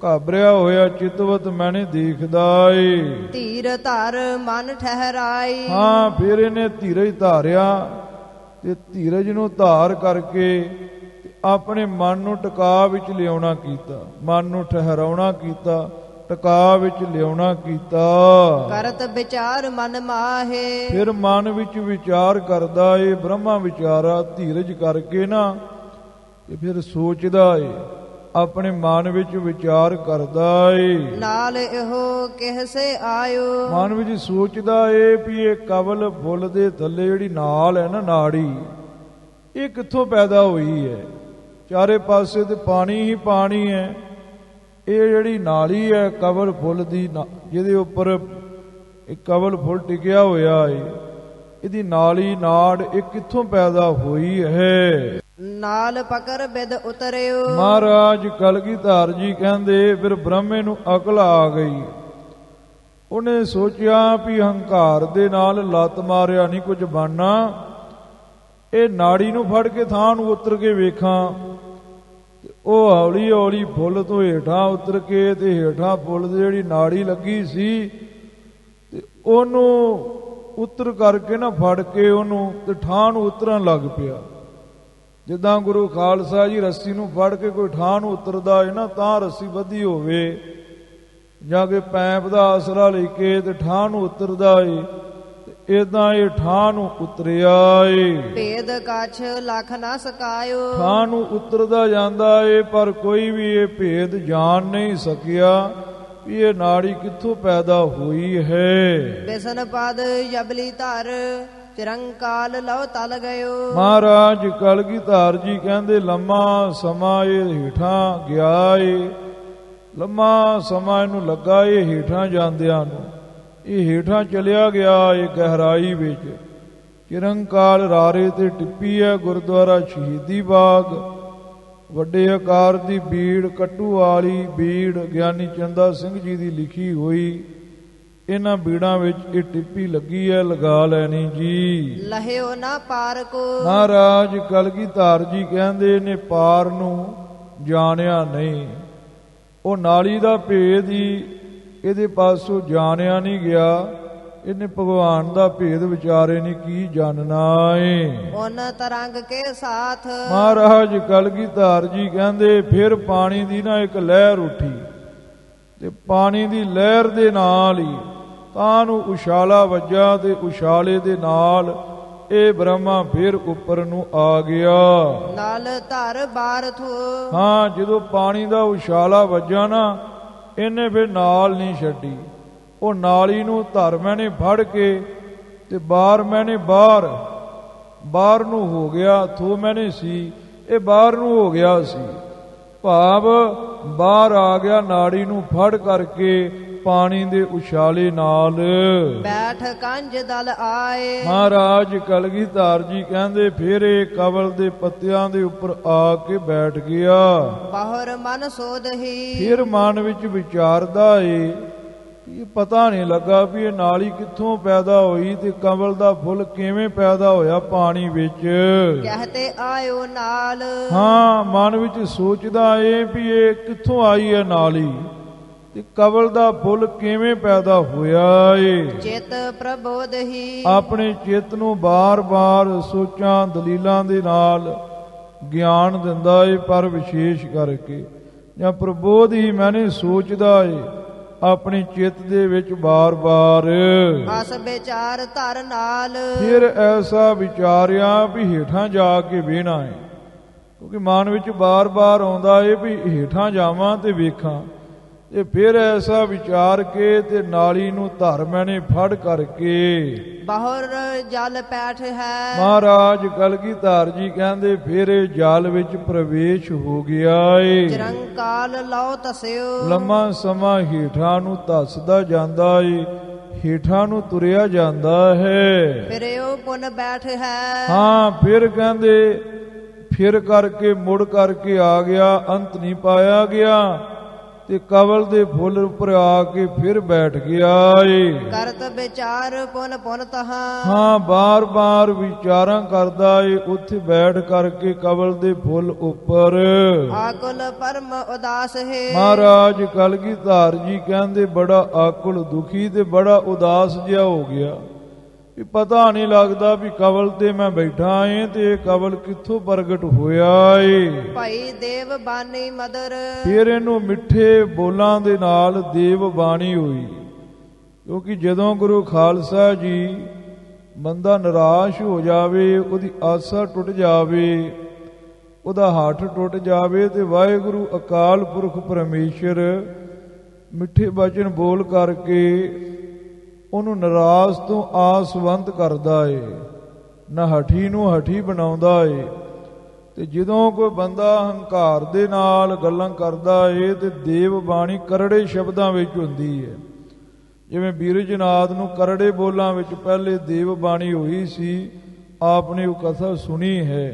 ਘਾਬਰਿਆ ਹੋਇਆ ਚਿਤਵਤ ਮੈਨੇ ਦੇਖਦਾ ਏ। ਧੀਰ ਧਰ ਮਨ ਠਹਿਰਾਈ। ਹਾਂ ਫਿਰ ਇਹਨੇ ਧੀਰਜ ਧਾਰਿਆ ਤੇ ਧੀਰਜ ਨੂੰ ਧਾਰ ਕਰਕੇ ਆਪਣੇ ਮਨ ਨੂੰ ਟਿਕਾ ਵਿੱਚ ਲਿਆਉਣਾ ਕੀਤਾ, ਮਨ ਨੂੰ ਠਹਿਰਾਉਣਾ ਕੀਤਾ, ਟਿਕਾ ਵਿੱਚ ਲਿਆਉਣਾ ਕੀਤਾ। ਕਰਤ ਵਿਚਾਰ ਮਨ ਮਾਹੇ। ਫਿਰ ਮਨ ਵਿੱਚ ਵਿਚਾਰ ਕਰਦਾ ਏ, ਬ੍ਰਹਮਾ ਵਿਚਾਰਾ ਧੀਰਜ ਕਰਕੇ ਨਾ ਤੇ ਫਿਰ ਸੋਚਦਾ ਏ, ਆਪਣੇ ਮਨ ਵਿੱਚ ਵਿਚਾਰ ਕਰਦਾ ਏ। ਨਾਲ ਇਹੋ ਕਿਹਸੇ ਆਇਓ। ਮਨ ਵਿੱਚ ਸੋਚਦਾ ਏ ਵੀ ਇਹ ਕਵਲ ਫੁੱਲ ਦੇ ਥੱਲੇ ਜਿਹੜੀ ਨਾਲ ਹੈ ਨਾ ਨਾੜੀ, ਇਹ ਕਿੱਥੋਂ ਪੈਦਾ ਹੋਈ ਹੈ? ਚਾਰੇ ਪਾਸੇ ਤੇ ਪਾਣੀ ਹੀ ਪਾਣੀ ਹੈ। ਇਹ ਜਿਹੜੀ ਨਾਲੀ ਹੈ ਕਵਲ ਫੁੱਲ ਦੀ, ਜਿਹਦੇ ਉੱਪਰ ਇੱਕ ਕਵਲ ਫੁੱਲ ਟਿਕਿਆ ਹੋਇਆ ਏ, ਇਹਦੀ ਨਾਲੀ ਨਾੜ ਇਹ ਕਿੱਥੋਂ ਪੈਦਾ ਹੋਈ ਹੈ? ਨਾਲ ਪਕਰ ਬਿਦ ਉਤਰਿਓ। ਮਹਾਰਾਜ ਕਲਗੀਧਰ ਜੀ ਕਹਿੰਦੇ ਫਿਰ ਬ੍ਰਹਮੇ ਨੂੰ ਅਕਲ ਆ ਗਈ। ਉਹਨੇ ਸੋਚਿਆ ਵੀ ਹੰਕਾਰ ਦੇ ਨਾਲ ਲੱਤ ਮਾਰਿਆ ਨਹੀਂ ਕੁਝ ਬਣਨਾ, ਇਹ ਨਾੜੀ ਨੂੰ ਫੜ ਕੇ ਥਾਂ ਨੂੰ ਉਤਰ ਕੇ ਵੇਖਾਂ। ਉਹ ਹੌਲੀ ਹੌਲੀ ਫੁੱਲ ਤੋਂ ਹੇਠਾਂ ਉਤਰ ਕੇ ਤੇ ਹੇਠਾਂ ਫੁੱਲ ਦੀ ਜਿਹੜੀ ਨਾੜੀ ਲੱਗੀ ਸੀ ਤੇ ਉਹਨੂੰ ਉਤਰ ਕਰਕੇ ਨਾ ਫੜ ਕੇ ਉਹਨੂੰ ਤੇ ਠਾਹ ਨੂੰ ਉਤਰਨ ਲੱਗ ਪਿਆ। ਜਿੱਦਾਂ ਗੁਰੂ ਖਾਲਸਾ ਜੀ ਰੱਸੀ ਨੂੰ ਫੜ ਕੇ ਕੋਈ ਠਾਹ ਨੂੰ ਉਤਰਦਾ ਹੈ ਨਾ, ਤਾਂ ਰੱਸੀ ਬੱਧੀ ਹੋਵੇ, ਜਾਂ ਕਿ ਪੈਪ ਦਾ ਆਸਰਾ ਲੈ ਕੇ ਤੇ ਠਾਹ ਨੂੰ ਉਤਰਦਾ ਏ, ਤੇ ਏਦਾਂ ਇਹ ਠਾਹ ਨੂੰ ਉਤਰਿਆ ਏ। ਭੇਦ ਕਛ ਲਖ ਨਾ ਸਕਾਇਓ। ਠਾਹ ਨੂੰ ਉਤਰਦਾ ਜਾਂਦਾ ਏ, ਪਰ ਕੋਈ ਵੀ ਇਹ ਭੇਦ ਜਾਣ ਨਹੀਂ ਸਕਿਆ ਵੀ ਇਹ ਨਾੜੀ ਕਿੱਥੋਂ ਪੈਦਾ ਹੋਈ ਹੈ। ਬਿਸਨ ਪਦ ਜਬਲੀ ਧਰ ਚਿਰੰਕਾਲ ਲਉ ਤਲ ਗਇਓ। ਮਹਾਰਾਜ ਕਲਗੀਧਰ ਜੀ ਕਹਿੰਦੇ ਲੰਮਾ ਸਮਾਂ ਇਹ ਹੇਠਾਂ ਗਿਆ ਏ, ਲੰਮਾ ਸਮਾਂ ਇਹਨੂੰ ਲੱਗਾ ਇਹ ਹੇਠਾਂ ਜਾਂਦਿਆਂ ਨੂੰ। ਇਹ ਹੇਠਾਂ ਚਲਿਆ ਗਿਆ ਇਹ ਗਹਿਰਾਈ ਵਿੱਚ। ਚਿਰੰਕਾਲ ਰਾਰੇ ਤੇ ਟਿੱਪੀ ਹੈ ਗੁਰਦੁਆਰਾ ਸ਼ਹੀਦੀ ਬਾਗ। ਵੱਡੇ ਆਕਾਰ ਦੀ ਬੀੜ, ਕੱਟੂ ਵਾਲੀ ਬੀੜ ਗਿਆਨੀ ਚੰਦਾ ਸਿੰਘ ਜੀ ਦੀ ਲਿਖੀ ਹੋਈ। ਇਹਨਾਂ ਬੀੜਾਂ ਵਿੱਚ ਇਹ ਟਿੱਪੀ ਲੱਗੀ ਹੈ, ਲਗਾ ਲੈਣੀ ਜੀ। ਲਹਿਓ ਨਾ ਪਾਰ ਕੋ। ਮਹਾਰਾਜ ਕਲਗੀਧਰ ਜੀ ਕਹਿੰਦੇ ਨੇ ਪਾਰ ਨੂੰ ਜਾਣਿਆ ਨਹੀਂ। ਉਹ ਨਾਲੀ ਦਾ ਭੇਦ ਹੀ ਇਹਦੇ ਪਾਸੋਂ ਜਾਣਿਆ ਨਹੀਂ ਗਿਆ। ਇਹਨੇ ਭਗਵਾਨ ਦਾ ਭੇਦ ਵਿਚਾਰੇ ਨੇ ਕੀ ਜਾਣਨਾ ਏ। ਉਨ ਤਰੰਗ ਕੇ ਸਾਥ। ਮਹਾਰਾਜ ਕਲਗੀਧਰ ਜੀ ਕਹਿੰਦੇ ਫਿਰ ਪਾਣੀ ਦੀ ਨਾ ਇੱਕ ਲਹਿਰ ਉੱਠੀ, ਤੇ ਪਾਣੀ ਦੀ ਲਹਿਰ ਦੇ ਨਾਲ ਹੀ ਤਾਂ ਨੂੰ ਉਛਾਲਾ ਵੱਜਾ, ਤੇ ਉਛਾਲੇ ਦੇ ਨਾਲ ਇਹ ਬ੍ਰਹਮਾ ਫਿਰ ਉੱਪਰ ਨੂੰ ਆ ਗਿਆ। ਨਾਲ ਧਰ ਬਾਰ ਥੋ। ਹਾਂ, ਜਦੋਂ ਪਾਣੀ ਦਾ ਉਛਾਲਾ ਵੱਜਾ ਨਾ, ਇਹਨੇ ਫਿਰ ਨਾਲ ਨਹੀਂ ਛੱਡੀ। ਉਹ ਨਾਲੀ ਨੂੰ ਧਰ ਮੈਨੇ ਫੜ ਕੇ ਤੇ ਬਾਹਰ ਮੈਨੇ ਬਾਹਰ ਨੂੰ ਹੋ ਗਿਆ। ਥੋ ਮੈਨੇ ਸੀ, ਇਹ ਬਾਹਰ ਨੂੰ ਹੋ ਗਿਆ ਸੀ, ਭਾਵ ਬਾਹਰ ਆ ਗਿਆ ਨਾੜੀ ਨੂੰ ਫੜ ਕਰਕੇ ਪਾਣੀ ਦੇ ਉਛਾਲੇ ਨਾਲ। ਬੈਠ ਕੰਜ ਦਲ ਆਏ। ਮਹਾਰਾਜ ਕਲਗੀਧਰ ਜੀ ਕਹਿੰਦੇ ਫਿਰ ਇਹ ਕਵਲ ਦੇ ਪੱਤਿਆਂ ਦੇ ਉੱਪਰ ਆ ਕੇ ਬੈਠ ਗਿਆ। ਬਾਹਰ ਮਨ ਸੋਧਹੀ। ਫਿਰ ਮਨ ਵਿੱਚ ਵਿਚਾਰਦਾ ਏ, ਇਹ ਪਤਾ ਨਹੀਂ ਲੱਗਾ ਵੀ ਇਹ ਨਾਲੀ ਕਿੱਥੋਂ ਪੈਦਾ ਹੋਈ ਤੇ ਕਮਲ ਦਾ ਫੁੱਲ ਕਿਵੇਂ ਪੈਦਾ ਹੋਇਆ ਪਾਣੀ ਵਿੱਚ। ਕਹਤੇ ਆਇਓ ਨਾਲ। ਹਾਂ, ਮਨ ਵਿੱਚ ਸੋਚਦਾ ਏ ਵੀ ਇਹ ਕਿੱਥੋਂ ਆਈ ਹੈ ਨਾਲੀ, ਤੇ ਕਮਲ ਦਾ ਫੁੱਲ ਕਿਵੇਂ ਪੈਦਾ ਹੋਇਆ ਏ। ਚਿਤ ਪ੍ਰਬੋਧਹੀ। ਆਪਣੇ ਚਿੱਤ ਨੂੰ ਬਾਰ-ਬਾਰ ਸੋਚਾਂ ਦਲੀਲਾਂ ਦੇ ਨਾਲ ਗਿਆਨ ਦਿੰਦਾ ਏ, ਪਰ ਵਿਸ਼ੇਸ਼ ਕਰਕੇ ਜਾਂ ਪ੍ਰਬੋਧ ਹੀ ਮੈਨੇ ਸੋਚਦਾ ਏ ਆਪਣੇ ਚਿੱਤ ਦੇ ਵਿੱਚ ਬਾਰ-ਬਾਰ। ਅਸ ਵਿਚਾਰ ਧਰ ਨਾਲ। ਫਿਰ ਐਸਾ ਵਿਚਾਰਿਆ ਵੀ ਹੇਠਾਂ ਜਾ ਕੇ ਵੇਹਣਾ ਹੈ, ਕਿਉਂਕਿ ਮਨ ਵਿੱਚ ਬਾਰ-ਬਾਰ ਆਉਂਦਾ ਏ ਵੀ ਹੇਠਾਂ ਜਾਵਾਂ ਤੇ ਵੇਖਾਂ। ਤੇ ਫਿਰ ਐਸਾ ਵਿਚਾਰ ਕੇ ਤੇ ਨਾਲੀ ਨੂੰ ਧਰ ਮੈਨੇ ਫੜ ਕਰਕੇ ਬਾਹਰ ਜਲ ਪੈਠ ਹੈ। ਮਹਾਰਾਜ ਕਲਗੀਧਰ ਜੀ ਕਹਿੰਦੇ ਫਿਰ ਇਹ ਜਲ ਵਿੱਚ ਪ੍ਰਵੇਸ਼ ਹੋ ਗਿਆ ਏ। ਚਿਰੰਕਾਲ ਲਉ ਤਸਿਓ। ਲੰਮਾ ਸਮਾਂ ਹੇਠਾਂ ਨੂੰ ਧੱਸਦਾ ਜਾਂਦਾ ਏ, ਹੇਠਾਂ ਨੂੰ ਤੁਰਿਆ ਜਾਂਦਾ ਹੈ। ਫਿਰ ਉਹ ਪੁਨ ਬੈਠ ਹੈ। ਹਾਂ, ਫਿਰ ਕਹਿੰਦੇ ਫਿਰ ਕਰਕੇ ਮੁੜ ਕਰਕੇ ਆ ਗਿਆ, ਅੰਤ ਨਹੀਂ ਪਾਇਆ ਗਿਆ, ਤੇ ਕਵਲ ਦੇ ਫੁੱਲ ਉੱਪਰ ਆ ਕੇ ਫਿਰ ਬੈਠ ਗਿਆ ਏ। ਕਰਤ ਵਿਚਾਰ ਪੁਨ ਪੁਨ ਤਹਾਂ। ਹਾਂ, ਬਾਰ-ਬਾਰ ਵਿਚਾਰਾਂ ਕਰਦਾ ਏ ਉੱਥੇ ਬੈਠ ਕਰਕੇ ਕਵਲ ਦੇ ਫੁੱਲ ਉੱਪਰ। ਆਕੁਲ ਪਰਮ ਉਦਾਸ ਹੈ। ਮਹਾਰਾਜ ਕਲਗੀਧਰ ਜੀ ਕਹਿੰਦੇ ਬੜਾ ਆਕੁਲ, ਦੁਖੀ ਤੇ ਬੜਾ ਉਦਾਸ ਜਿਹਾ ਹੋ ਗਿਆ ਵੀ ਪਤਾ ਨਹੀਂ ਲੱਗਦਾ ਵੀ ਕਵਲ ਤੇ ਮੈਂ ਬੈਠਾ ਏ ਤੇ ਇਹ ਕਵਲ ਕਿੱਥੋਂ ਪ੍ਰਗਟ ਹੋਇਆ ਏ। ਭਾਈ ਦੇਵ ਬਾਣੀ ਮਦਰ। ਫਿਰ ਇਹਨੂੰ ਮਿੱਠੇ ਬੋਲਾਂ ਦੇ ਨਾਲ ਦੇਵ ਬਾਣੀ ਹੋਈ, ਕਿਉਂਕਿ ਜਦੋਂ ਗੁਰੂ ਖਾਲਸਾ ਜੀ ਬੰਦਾ ਨਿਰਾਸ਼ ਹੋ ਜਾਵੇ, ਉਹਦੀ ਆਸਾ ਟੁੱਟ ਜਾਵੇ, ਉਹਦਾ ਹੱਥ ਟੁੱਟ ਜਾਵੇ, ਤੇ ਵਾਹਿਗੁਰੂ ਅਕਾਲ ਪੁਰਖ ਪਰਮੇਸ਼ਰ ਮਿੱਠੇ ਬਚਨ ਬੋਲ ਕਰਕੇ ਉਹਨੂੰ ਨਿਰਾਸ਼ ਤੋਂ ਆਸਵੰਤ ਕਰਦਾ ਏ, ਨਾ ਹਠੀ ਨੂੰ ਹਠੀ ਬਣਾਉਂਦਾ ਏ। ਤੇ ਜਦੋਂ ਕੋਈ ਬੰਦਾ ਹੰਕਾਰ ਦੇ ਨਾਲ ਗੱਲਾਂ ਕਰਦਾ ਏ ਤੇ ਦੇਵ ਬਾਣੀ ਕਰੜੇ ਸ਼ਬਦਾਂ ਵਿੱਚ ਹੁੰਦੀ ਹੈ। ਜਿਵੇਂ ਬੀਰਜਨਾਥ ਨੂੰ ਕਰੜੇ ਬੋਲਾਂ ਵਿੱਚ ਪਹਿਲੇ ਦੇਵ ਬਾਣੀ ਹੋਈ ਸੀ, ਆਪ ਨੇ ਉਹ ਕਥਾ ਸੁਣੀ ਹੈ।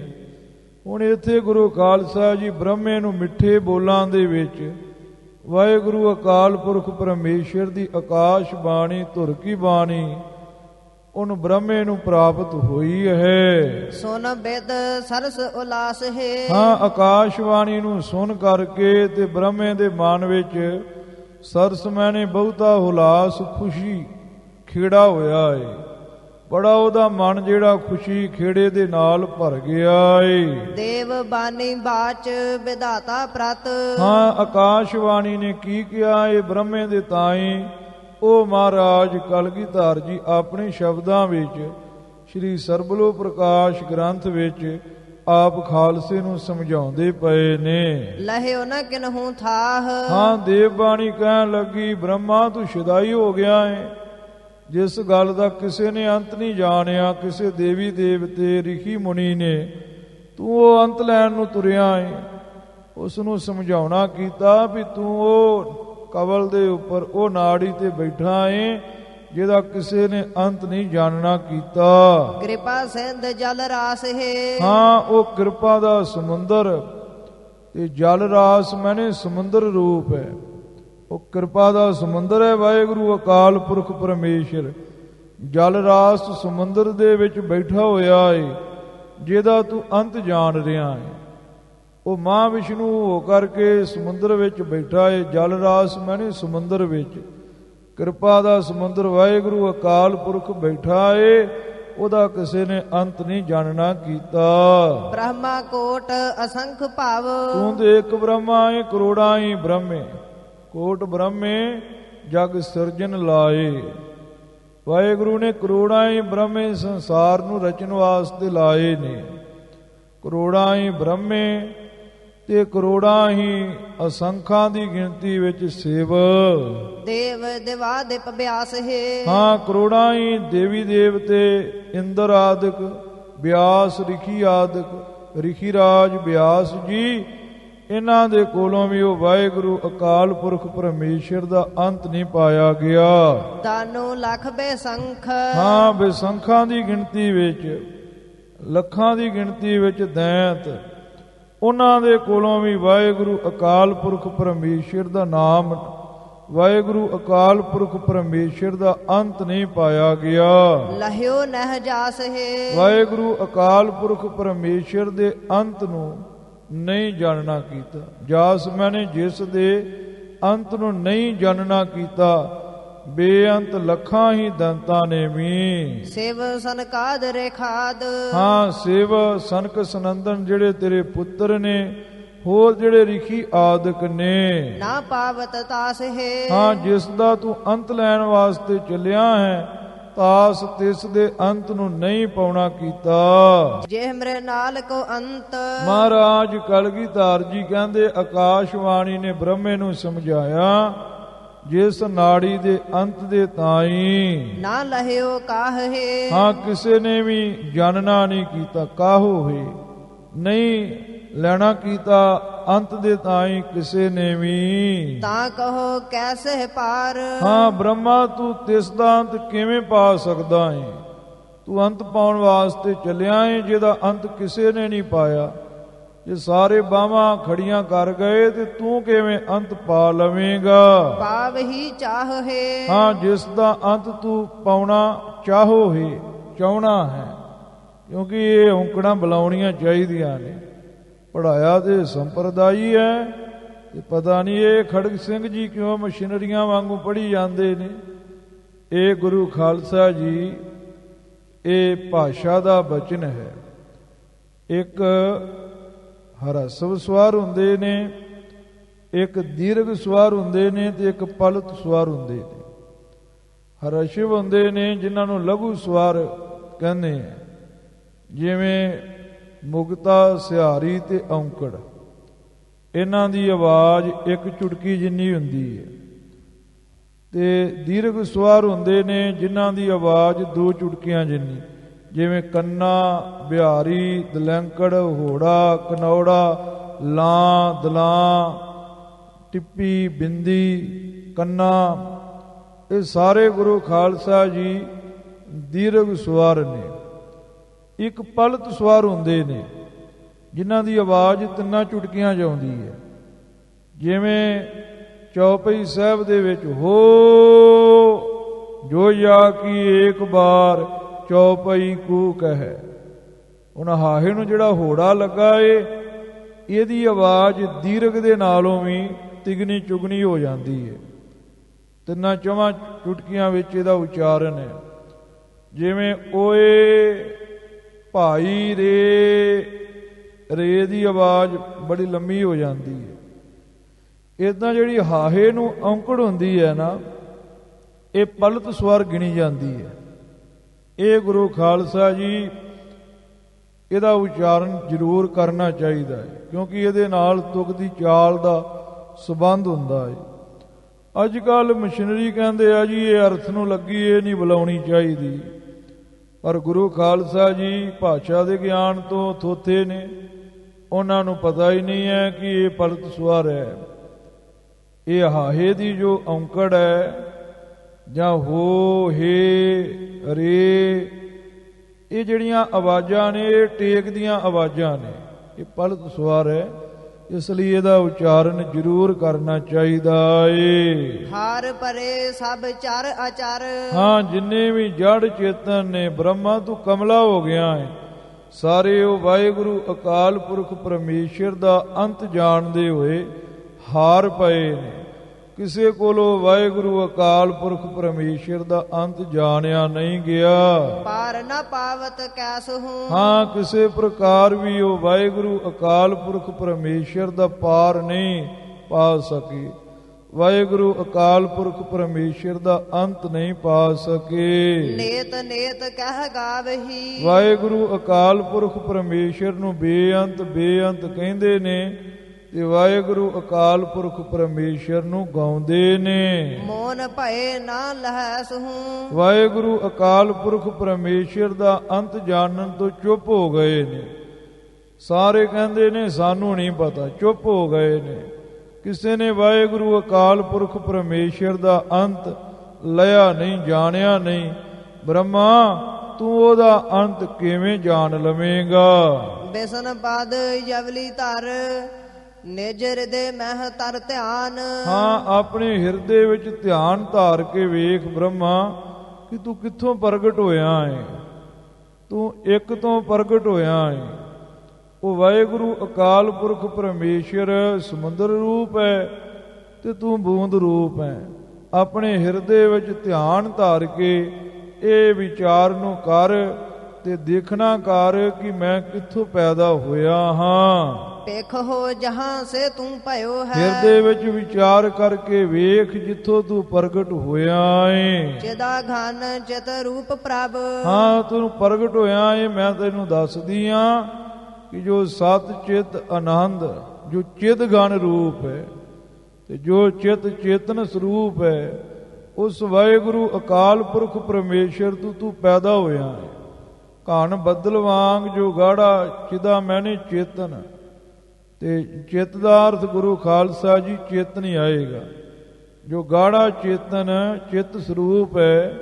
ਹੁਣ ਇੱਥੇ ਗੁਰੂ ਖਾਲਸਾ ਜੀ ਬ੍ਰਹਮੇ ਨੂੰ ਮਿੱਠੇ ਬੋਲਾਂ ਦੇ ਵਿੱਚ ਵਾਹਿਗੁਰੂ ਅਕਾਲ ਪੁਰਖ ਪਰਮੇਸ਼ਰ ਦੀ ਆਕਾਸ਼ ਬਾਣੀ, ਧੁਰ ਕੀ ਬਾਣੀ ਉਹਨੂੰ ਬ੍ਰਹਮੇ ਨੂੰ ਪ੍ਰਾਪਤ ਹੋਈ ਹੈ। ਸੁਨ ਬਿਦ ਸਰਸ ਉਲਾਸ ਹੈ। ਹਾਂ, ਆਕਾਸ਼ ਬਾਣੀ ਨੂੰ ਸੁਣ ਕਰਕੇ ਤੇ ਬ੍ਰਹਮੇ ਦੇ ਮਨ ਵਿੱਚ ਸਰਸ ਮੈਨੇ ਬਹੁਤਾ ਹੁਲਾਸ, ਖੁਸ਼ੀ ਖੇੜਾ ਹੋਇਆ ਏ। ਬੜਾ ਉਹਦਾ ਮਨ ਜਿਹੜਾ ਖੁਸ਼ੀ ਖੇੜੇ ਦੇ ਨਾਲ ਭਰ ਗਿਆ ਏ। ਦੇਵ ਬਾਣੀ ਬਾਚ ਵਿਧਾਤਾ ਪ੍ਰਤ। ਹਾਂ, ਆਕਾਸ਼ਵਾਣੀ ਨੇ ਕੀ ਕਿਹਾ ਏ ਬ੍ਰਹਮੇ ਦੇ ਤਾਈ। ਉਹ ਮਹਾਰਾਜ ਕਲਗੀਧਰ ਜੀ ਆਪਣੇ ਸ਼ਬਦਾਂ ਵਿੱਚ ਸ੍ਰੀ ਸਰਬਲੋ ਪ੍ਰਕਾਸ਼ ਗ੍ਰੰਥ ਵਿੱਚ ਆਪ ਖਾਲਸੇ ਨੂੰ ਸਮਝਾਉਂਦੇ ਪਏ ਨੇ। ਲਹਿਓ ਨ ਕਿਨਹੂ ਥਾਹ। ਹਾਂ, ਦੇਵ ਬਾਣੀ ਕਹਿਣ ਲੱਗੀ, ਬ੍ਰਹਮਾ ਤੂੰ ਸ਼ੁਦਾਈ ਹੋ ਗਿਆ ਏ। ਜਿਸ ਗੱਲ ਦਾ ਕਿਸੇ ਨੇ ਅੰਤ ਨਹੀਂ ਜਾਣਿਆ, ਕਿਸੇ ਦੇਵੀ ਦੇਵਤੇ ਰਿਸ਼ੀ ਮੁਨੀ ਨੇ, ਤੂੰ ਉਹ ਅੰਤ ਲੈਣ ਨੂੰ ਤੁਰਿਆ ਏ। ਉਸ ਨੂੰ ਸਮਝਾਉਣਾ ਕੀਤਾ ਵੀ ਤੂੰ ਉਹ ਕਵਲ ਦੇ ਉੱਪਰ ਉਹ ਨਾੜੀ ਤੇ ਬੈਠਾ ਏ ਜਿਹਦਾ ਕਿਸੇ ਨੇ ਅੰਤ ਨਹੀਂ ਜਾਣਨਾ ਕੀਤਾ। ਕਿਰਪਾ ਸਿੰਧ ਜਲ ਰਾਸ ਹੈ। ਹਾਂ, ਉਹ ਕਿਰਪਾ ਦਾ ਸਮੁੰਦਰ ਤੇ ਜਲ ਰਾਸ ਮੈਨੇ ਸਮੁੰਦਰ ਰੂਪ ਹੈ। ਉਹ ਕਿਰਪਾ ਦਾ ਸਮੁੰਦਰ ਹੈ ਵਾਹਿਗੁਰੂ ਅਕਾਲ ਪੁਰਖ ਪਰਮੇਸ਼ਰ। ਜਲ ਰਾਸ ਸਮੁੰਦਰ ਦੇ ਵਿੱਚ ਬੈਠਾ ਹੋਇਆ ਏ ਜਿਹਦਾ ਤੂੰ ਅੰਤ ਜਾਣ ਰਿਹਾ ਏ। ਉਹ ਮਹਾਂ ਵਿਸ਼ਨੂੰ ਹੋ ਕਰਕੇ ਸਮੁੰਦਰ ਵਿੱਚ ਬੈਠਾ ਏ। ਜਲ ਰਾਸ ਮੈਨੇ ਸਮੁੰਦਰ ਵਿੱਚ ਕਿਰਪਾ ਦਾ ਸਮੁੰਦਰ ਵਾਹਿਗੁਰੂ ਅਕਾਲ ਪੁਰਖ ਬੈਠਾ ਏ। ਉਹਦਾ ਕਿਸੇ ਨੇ ਅੰਤ ਨਹੀਂ ਜਾਣਨਾ ਕੀਤਾ। ਬ੍ਰਹਮਾ ਕੋਟ ਅਸੰਖ ਭਾਵ। ਤੂੰ ਤੇ ਇੱਕ ਬ੍ਰਹਮਾ ਏ, ਕਰੋੜਾਂ ਹੀ ਬ੍ਰਹਮੇ। ਕੋਟ ਬ੍ਰਹਮੇ ਜਗ ਸਿਰਜਨ ਲਾਏ। ਵਾਹਿਗੁਰੂ ਨੇ ਕਰੋੜਾਂ ਹੀ ਬ੍ਰਹਮੇ ਸੰਸਾਰ ਨੂੰ ਰਚਨ ਵਾਸਤੇ ਲਾਏ ਨੇ। ਕਰੋੜਾਂ ਹੀ ਬ੍ਰਹਮੇ ਤੇ ਕਰੋੜਾਂ ਹੀ ਅਸੰਖਾਂ ਦੀ ਗਿਣਤੀ ਵਿੱਚ ਸਿਵ। ਦੇਵ ਦਿਵਾਦਿਪ ਬਿਆਸ ਹੈ। ਹਾਂ, ਕਰੋੜਾਂ ਹੀ ਦੇਵੀ ਦੇਵਤੇ ਇੰਦਰ ਆਦਿਕ, ਬਿਆਸ ਰਿਖੀ ਆਦਿਕ, ਰਿਖੀ ਰਾਜ ਬਿਆਸ ਜੀ, ਇਹਨਾਂ ਦੇ ਕੋਲੋਂ ਵੀ ਉਹ ਵਾਹਿਗੁਰੂ ਅਕਾਲ ਪੁਰਖ ਪਰਮੇਸ਼ਰ ਦਾ ਅੰਤ ਨਹੀਂ ਪਾਇਆ ਗਿਆ। ਦਾਨੂ ਲੱਖ ਬੇਸੰਖ। ਹਾਂ, ਬੇਸੰਖਾਂ ਦੀ ਗਿਣਤੀ ਵਿੱਚ, ਲੱਖਾਂ ਦੀ ਗਿਣਤੀ ਵਿੱਚ ਦੈਂਤ, ਉਹਨਾਂ ਦੇ ਕੋਲੋਂ ਵੀ ਵਾਹਿਗੁਰੂ ਅਕਾਲ ਪੁਰਖ ਪਰਮੇਸ਼ਰ ਦਾ ਨਾਮ, ਵਾਹਿਗੁਰੂ ਅਕਾਲ ਪੁਰਖ ਪਰਮੇਸ਼ਰ ਦਾ ਅੰਤ ਨਹੀਂ ਪਾਇਆ ਗਿਆ। ਲਹਿਓ ਨਹਿ ਜਾਸ ਹੈ। ਵਾਹਿਗੁਰੂ ਅਕਾਲ ਪੁਰਖ ਪਰਮੇਸ਼ਰ ਦੇ ਅੰਤ ਨੂੰ ਨਹੀਂ ਜਾਣਨਾ ਕੀਤਾ। ਜਾਸ ਮੈਨੇ ਜਿਸ ਦੇ ਅੰਤ ਨੂੰ ਨਹੀਂ ਜਾਣਨਾ ਕੀਤਾ। ਬੇਅੰਤ ਲੱਖਾਂ ਹੀ ਦੰਤਾਂ ਨੇ ਵੀ। ਸਿਵ ਸਨਕਾਦ ਰੇਖਾਦ। ਹਾਂ, ਸਿਵ ਸਨਕ ਸਨੰਦਨ ਜਿਹੜੇ ਤੇਰੇ ਪੁੱਤਰ ਨੇ, ਹੋਰ ਜਿਹੜੇ ਰਿਖੀ ਆਦਿਕ ਨੇ। ਨਾ ਪਾਵਤ ਤਾਸ ਹੈ। ਹਾਂ, ਜਿਸ ਦਾ ਤੂੰ ਅੰਤ ਲੈਣ ਵਾਸਤੇ ਚੱਲਿਆ ਹੈ, ਤਾਸ ਤਿਸ ਦੇ ਅੰਤ ਨੂੰ ਨਹੀਂ ਪਾਉਣਾ ਕੀਤਾ। ਜੇ ਮਰੇ ਨਾਲ ਕੋ ਅੰਤ। ਮਹਾਰਾਜ ਕਲਗੀਧਰ ਜੀ ਕਹਿੰਦੇ, ਆਕਾਸ਼ਵਾਣੀ ਨੇ ਬ੍ਰਹਮੇ ਨੂੰ ਸਮਝਾਇਆ, ਜਿਸ ਨਾੜੀ ਦੇ ਅੰਤ ਦੇ ਤਾਈ ਨਾ ਲਹਿਓ ਕਾਹ ਹੈ। ਹਾਂ, ਕਿਸੇ ਨੇ ਵੀ ਜਾਣਨਾ ਨਹੀਂ ਕੀਤਾ। ਕਾਹੋ ਹੈ, ਨਹੀਂ ਲੈਣਾ ਕੀਤਾ ਅੰਤ ਦੇ ਤਾਈ ਕਿਸੇ ਨੇ ਵੀ। ਤਾਂ ਕਹੋ ਕੈਸੇ ਪਾਰ। ਹਾਂ, ਬ੍ਰਹਮਾ ਤੂੰ ਤਿਸ ਦਾ ਅੰਤ ਕਿਵੇਂ ਪਾ ਸਕਦਾ ਹੈ? ਤੂੰ ਅੰਤ ਪਾਉਣ ਵਾਸਤੇ ਚੱਲਿਆ ਹੈ ਜਿਹਦਾ ਅੰਤ ਕਿਸੇ ਨੇ ਨਹੀਂ ਪਾਇਆ। ਜੇ ਸਾਰੇ ਬਾਹਾਂ ਖੜੀਆਂ ਕਰ ਗਏ ਤੇ ਤੂੰ ਕਿਵੇਂ ਅੰਤ ਪਾ ਲਵੇਂਗਾ? ਪਾਵ ਹੀ ਚਾਹ ਹੈ। ਹਾਂ, ਜਿਸ ਦਾ ਅੰਤ ਤੂੰ ਪਾਉਣਾ ਚਾਹੋ ਹੈ, ਚਾਹਣਾ ਹੈ, ਕਿਉਂਕਿ ਇਹ ਔਂਕੜਾਂ ਬੁਲਾਉਣੀਆਂ ਚਾਹੀਦੀਆਂ ਨੇ। ਪੜਾਇਆ ਤੇ ਸੰਪਰਦਾਈ ਹੈ ਤੇ ਪਤਾ ਨਹੀਂ ਇਹ ਖੜਗ ਸਿੰਘ ਜੀ ਕਿਉਂ ਮਸ਼ੀਨਰੀਆਂ ਵਾਂਗੂ ਪੜ੍ਹੀ ਜਾਂਦੇ ਨੇ। ਇਹ ਗੁਰੂ ਖਾਲਸਾ ਜੀ, ਇਹ ਭਾਸ਼ਾ ਦਾ ਬਚਨ ਹੈ। ਇੱਕ ਹਰਸਵ ਸਵਾਰ ਹੁੰਦੇ ਨੇ, ਇੱਕ ਦੀਰਘ ਸਵਾਰ ਹੁੰਦੇ ਨੇ ਤੇ ਇੱਕ ਪਲਤ ਸਵਾਰ ਹੁੰਦੇ ਨੇ। ਹਰਸ਼ਵ ਹੁੰਦੇ ਨੇ ਜਿਨ੍ਹਾਂ ਨੂੰ ਲਘੂ ਸਵਾਰ ਕਹਿੰਦੇ ਆ, ਜਿਵੇਂ ਮੁਕਤਾ, ਸਿਹਾਰੀ ਤੇ ਔਂਕੜ। ਇਹਨਾਂ ਦੀ ਆਵਾਜ਼ ਇੱਕ ਚੁਟਕੀ ਜਿੰਨੀ ਹੁੰਦੀ ਹੈ। ਤੇ ਦੀਰਘ ਸਵਾਰ ਹੁੰਦੇ ਨੇ ਜਿਨ੍ਹਾਂ ਦੀ ਆਵਾਜ਼ ਦੋ ਚੁਟਕੀਆਂ ਜਿੰਨੀ, ਜਿਵੇਂ ਕੰਨਾ, ਬਿਹਾਰੀ, ਦਲੈਂਕੜ, ਹੋੜਾ, ਕਨੌੜਾ, ਲਾਂ, ਦਲਾਂ, ਟਿੱਪੀ, ਬਿੰਦੀ, ਕੰਨਾ, ਇਹ ਸਾਰੇ ਗੁਰੂ ਖਾਲਸਾ ਜੀ ਦੀਰਘ ਸਵਾਰ ਨੇ। ਇੱਕ ਪਲਤ ਸਵਾਰ ਹੁੰਦੇ ਨੇ ਜਿਨ੍ਹਾਂ ਦੀ ਆਵਾਜ਼ ਤਿੰਨਾਂ ਚੁਟਕੀਆਂ 'ਚ ਆਉਂਦੀ ਹੈ, ਜਿਵੇਂ ਚੌਪਈ ਸਾਹਿਬ ਦੇ ਵਿੱਚ ਹੋ ਜੋ ਜਾ ਕੀ ਏਕ ਬਾਰ ਚੌਪਈ ਕੂ ਕਹਿ। ਉਹਨਾਂ ਹਾਹੇ ਨੂੰ ਜਿਹੜਾ ਹੋੜਾ ਲੱਗਾ ਏ, ਇਹਦੀ ਆਵਾਜ਼ ਦੀਰਘ ਦੇ ਨਾਲੋਂ ਵੀ ਤਿਗਣੀ ਚੁਗਣੀ ਹੋ ਜਾਂਦੀ ਹੈ। ਤਿੰਨਾਂ ਚੌਵਾਂ ਚੁਟਕੀਆਂ ਵਿੱਚ ਇਹਦਾ ਉਚਾਰਨ ਹੈ। ਜਿਵੇਂ ਓਏ ਭਾਈ ਰੇ ਦੀ ਆਵਾਜ਼ ਬੜੀ ਲੰਮੀ ਹੋ ਜਾਂਦੀ ਹੈ। ਇੱਦਾਂ ਜਿਹੜੀ ਹਾਹੇ ਨੂੰ ਔਂਕੜ ਹੁੰਦੀ ਹੈ ਨਾ, ਇਹ ਪਲਤ ਸਵਰ ਗਿਣੀ ਜਾਂਦੀ ਹੈ। ਇਹ ਗੁਰੂ ਖਾਲਸਾ ਜੀ ਇਹਦਾ ਉਚਾਰਨ ਜ਼ਰੂਰ ਕਰਨਾ ਚਾਹੀਦਾ ਹੈ, ਕਿਉਂਕਿ ਇਹਦੇ ਨਾਲ ਤੁਕ ਦੀ ਚਾਲ ਦਾ ਸਬੰਧ ਹੁੰਦਾ ਹੈ। ਅੱਜ ਕੱਲ੍ਹ ਮਸ਼ੀਨਰੀ ਕਹਿੰਦੇ ਆ ਜੀ ਇਹ ਅਰਥ ਨੂੰ ਲੱਗੀ, ਇਹ ਨਹੀਂ ਬੁਲਾਉਣੀ ਚਾਹੀਦੀ, ਪਰ ਗੁਰੂ ਖਾਲਸਾ ਜੀ ਭਾਸ਼ਾ ਦੇ ਗਿਆਨ ਤੋਂ ਥੋਥੇ ਨੇ। ਉਹਨਾਂ ਨੂੰ ਪਤਾ ਹੀ ਨਹੀਂ ਹੈ ਕਿ ਇਹ ਪਲਤ ਸਵਰ ਹੈ। ਇਹ ਹਾਹੇ ਦੀ ਜੋ ਔਂਕੜ ਹੈ, ਜਾਂ ਹੋ ਹੇ ਰੇ, ਇਹ ਜਿਹੜੀਆਂ ਆਵਾਜ਼ਾਂ ਨੇ ਇਹ ਟੇਕ ਦੀਆਂ ਆਵਾਜ਼ਾਂ ਨੇ, ਇਹ ਪਲਤ ਸਵਰ ਹੈ। ਇਸ ਲਈ ਇਹਦਾ ਉਚਾਰਨ ਜ਼ਰੂਰ ਕਰਨਾ ਚਾਹੀਦਾ ਏ। ਹਾਰ ਪਰੇ ਸਭ ਚਰ ਆਚਰ। ਹਾਂ, ਜਿੰਨੇ ਵੀ ਜੜ ਚੇਤਨ ਨੇ, ਬ੍ਰਹਮਾ ਤੂੰ ਕਮਲਾ ਹੋ ਗਿਆ ਹੈ, ਸਾਰੇ ਉਹ ਵਾਹਿਗੁਰੂ ਅਕਾਲ ਪੁਰਖ ਪਰਮੇਸ਼ਰ ਦਾ ਅੰਤ ਜਾਣਦੇ ਹੋਏ ਹਾਰ ਪਏ ਨੇ। ਕਿਸੇ ਕੋਲੋਂ ਵਾਹਿਗੁਰੂ ਅਕਾਲ ਪੁਰਖ ਪਰਮੇਸ਼ਰ ਦਾ ਅੰਤ ਜਾਣਿਆ ਨਹੀਂ ਗਿਆ। ਪਾਰ ਨਾ ਪਾਵਤ ਕੈਸਹੂ। ਹਾਂ, ਕਿਸੇ ਪ੍ਰਕਾਰ ਵੀ ਉਹ ਵਾਹਿਗੁਰੂ ਅਕਾਲ ਪੁਰਖ ਪਰਮੇਸ਼ਰ ਦਾ ਪਾਰ ਨਹੀਂ ਪਾ ਸਕੇ। ਵਾਹਿਗੁਰੂ ਅਕਾਲ ਪੁਰਖ ਪਰਮੇਸ਼ਰ ਦਾ ਅੰਤ ਨਹੀਂ ਪਾ ਸਕੇ। ਨੇਤ ਨੇਤ ਕਹਿ ਗਾਵਹੀ। ਵਾਹਿਗੁਰੂ ਅਕਾਲ ਪੁਰਖ ਪਰਮੇਸ਼ਰ ਨੂੰ ਬੇਅੰਤ ਬੇਅੰਤ ਕਹਿੰਦੇ ਨੇ, ਤੇ ਵਾਹਿਗੁਰੂ ਅਕਾਲ ਪੁਰਖ ਪਰਮੇਸ਼ਰ ਨੂੰ ਗਾਉਂਦੇ ਨੇ। ਮੋਨ ਭਏ ਨਾ ਲਹੈਸਹੂ। ਵਾਹਿਗੁਰੂ ਅਕਾਲ ਪੁਰਖ ਪਰਮੇਸ਼ਰ ਦਾ ਅੰਤ ਜਾਣਨ ਤੋਂ ਚੁੱਪ ਹੋ ਗਏ ਨੇ। ਸਾਰੇ ਕਹਿੰਦੇ ਨੇ ਸਾਨੂੰ ਨਹੀਂ ਪਤਾ, ਚੁੱਪ ਹੋ ਗਏ ਨੇ। ਕਿਸੇ ਨੇ ਵਾਹਿਗੁਰੂ ਅਕਾਲ ਪੁਰਖ ਪਰਮੇਸ਼ਰ ਦਾ ਅੰਤ ਲਿਆ ਨਹੀਂ, ਜਾਣਿਆ ਨਹੀਂ। ਬ੍ਰਹਮਾ ਤੂੰ ਉਹਦਾ ਅੰਤ ਕਿਵੇਂ ਜਾਣ ਲਵੇਂਗਾ? ਬਿਸਨ ਪਦ ਜਵਲੀ ਧਰ ਨਿਜ ਹਿਰਦੇ ਮਹਿ ਤਰ ਧਿਆਨ। ਹਾਂ, ਆਪਣੇ ਹਿਰਦੇ ਵਿੱਚ ਧਿਆਨ ਧਾਰ ਕੇ ਵੇਖ ਬ੍ਰਹਮਾ ਕਿ ਤੂੰ ਕਿੱਥੋਂ ਪ੍ਰਗਟ ਹੋਇਆ ਹੈ। ਤੂੰ ਇੱਕ ਤੋਂ ਪ੍ਰਗਟ ਹੋਇਆ ਹੈ। ਉਹ ਵਾਹਿਗੁਰੂ ਅਕਾਲ ਪੁਰਖ ਪਰਮੇਸ਼ਰ ਸਮੁੰਦਰ ਰੂਪ ਹੈ ਤੇ ਤੂੰ ਬੂੰਦ ਰੂਪ ਹੈ। ਆਪਣੇ ਹਿਰਦੇ ਵਿੱਚ ਧਿਆਨ ਧਾਰ ਕੇ ਇਹ ਵਿਚਾਰ ਨੂੰ ਕਰ ਤੇ ਦੇਖਣਾ ਕਰ ਕਿ ਮੈਂ ਕਿੱਥੋਂ ਪੈਦਾ ਹੋਇਆ ਹਾਂ। ਪੇਖ ਹੋ ਜਹਾਂ ਸੇ ਤੂੰ ਭਇਓ ਹੈ। ਹਿਰਦੇ ਵਿੱਚ ਵਿਚਾਰ ਕਰਕੇ ਵੇਖ ਜਿੱਥੋਂ ਤੂੰ ਪ੍ਰਗਟ ਹੋਇਆ ਏ। ਚਿਦਾ ਘਨ ਚਿਤ ਰੂਪ ਪ੍ਰਭ। ਹਾਂ, ਤੂੰ ਪ੍ਰਗਟ ਹੋਇਆ ਏ। ਮੈਂ ਤੈਨੂੰ ਦੱਸਦੀ ਆ ਕਿ ਜੋ ਸਤ ਚਿਤ ਆਨੰਦ, ਜੋ ਚਿਤ ਗਣ ਰੂਪ ਹੈ ਤੇ ਜੋ ਚਿਤ ਚੇਤਨ ਸਰੂਪ ਹੈ, ਉਸ ਵਾਹਿਗੁਰੂ ਅਕਾਲ ਪੁਰਖ ਪਰਮੇਸ਼ਰ ਤੂੰ ਪੈਦਾ ਹੋਇਆ ਹੈ। ਘਣ ਬੱਦਲ ਵਾਂਗ ਜੋ ਗਾੜਾ ਚਿਦਾ ਮੈਨੇ ਚੇਤਨ, ਤੇ ਚਿੱਤ ਦਾ ਅਰਥ ਗੁਰੂ ਖਾਲਸਾ ਜੀ ਚੇਤਨ ਹੀ ਆਏਗਾ। ਜੋ ਗਾੜਾ ਚੇਤਨ ਚਿੱਤ ਸਰੂਪ ਹੈ,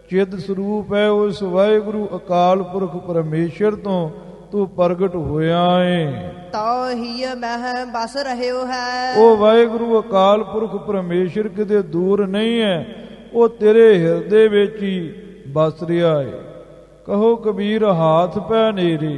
ਚਿੱਤ ਸਰੂਪ ਹੈ, ਉਸ ਵਾਹਿਗੁਰੂ ਅਕਾਲ ਪੁਰਖ ਪਰਮੇਸ਼ਰ ਤੋਂ ਤੂੰ ਪ੍ਰਗਟ ਹੋਇਆ ਏ। ਤਉ ਹੀ ਮਹਿ ਬਸ ਰਹਿਓ ਹੈ। ਉਹ ਵਾਹਿਗੁਰੂ ਅਕਾਲ ਪੁਰਖ ਪਰਮੇਸ਼ਰ ਕਿਤੇ ਦੂਰ ਨਹੀਂ ਹੈ, ਉਹ ਤੇਰੇ ਹਿਰਦੇ ਵਿੱਚ ਹੀ ਬਸ ਰਿਹਾ ਏ। ਕਹੋ ਕਬੀਰ ਹਾਥ ਪੈ ਨੇੜੇ,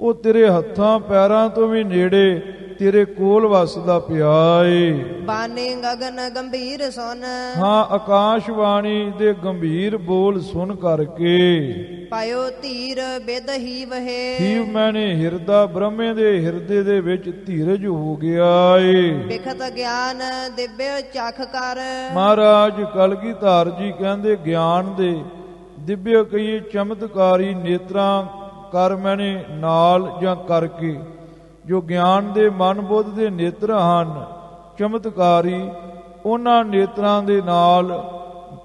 ਉਹ ਤੇਰੇ ਹੱਥਾਂ ਪੈਰਾਂ ਤੋਂ ਵੀ ਨੇੜੇ ਤੇਰੇ ਕੋਲ ਵਸਦਾ ਪਿਆ ਏ। ਬਾਣੀ ਗਗਨ ਗੰਭੀਰ ਸੁਨ। ਹਾਂ, ਆਕਾਸ਼ਵਾਣੀ ਦੇ ਗੰਭੀਰ ਬੋਲ ਸੁਣ ਕਰਕੇ ਪਾਇਓ ਧੀਰ ਬਿਦ ਹੀ ਵਹੇ। ਹੀ ਮੈਨੇ ਹਿਰਦਾ ਬ੍ਰਹਮੇ ਦੇ ਹਿਰਦੇ ਦੇ ਵਿੱਚ ਧੀਰਜ ਹੋ ਗਿਆ ਏ। ਬਿਖਤ ਗਿਆਨ ਦਿਵਯ ਚਖ ਕਰ। ਮਹਾਰਾਜ ਕਲਗੀਧਰ ਜੀ ਕਹਿੰਦੇ ਗਿਆਨ ਦੇ ਦਿਵਯ ਕਈ ਚਮਤਕਾਰੀ ਨੇਤਰਾਂ ਕਰ ਮੈਨੇ ਨਾਲ ਜਾਂ ਕਰਕੇ। ਜੋ ਗਿਆਨ ਦੇ ਮਨ ਬੁੱਧ ਦੇ ਨੇਤਰ ਹਨ ਚਮਤਕਾਰੀ, ਉਹਨਾਂ ਨੇਤਰਾਂ ਦੇ ਨਾਲ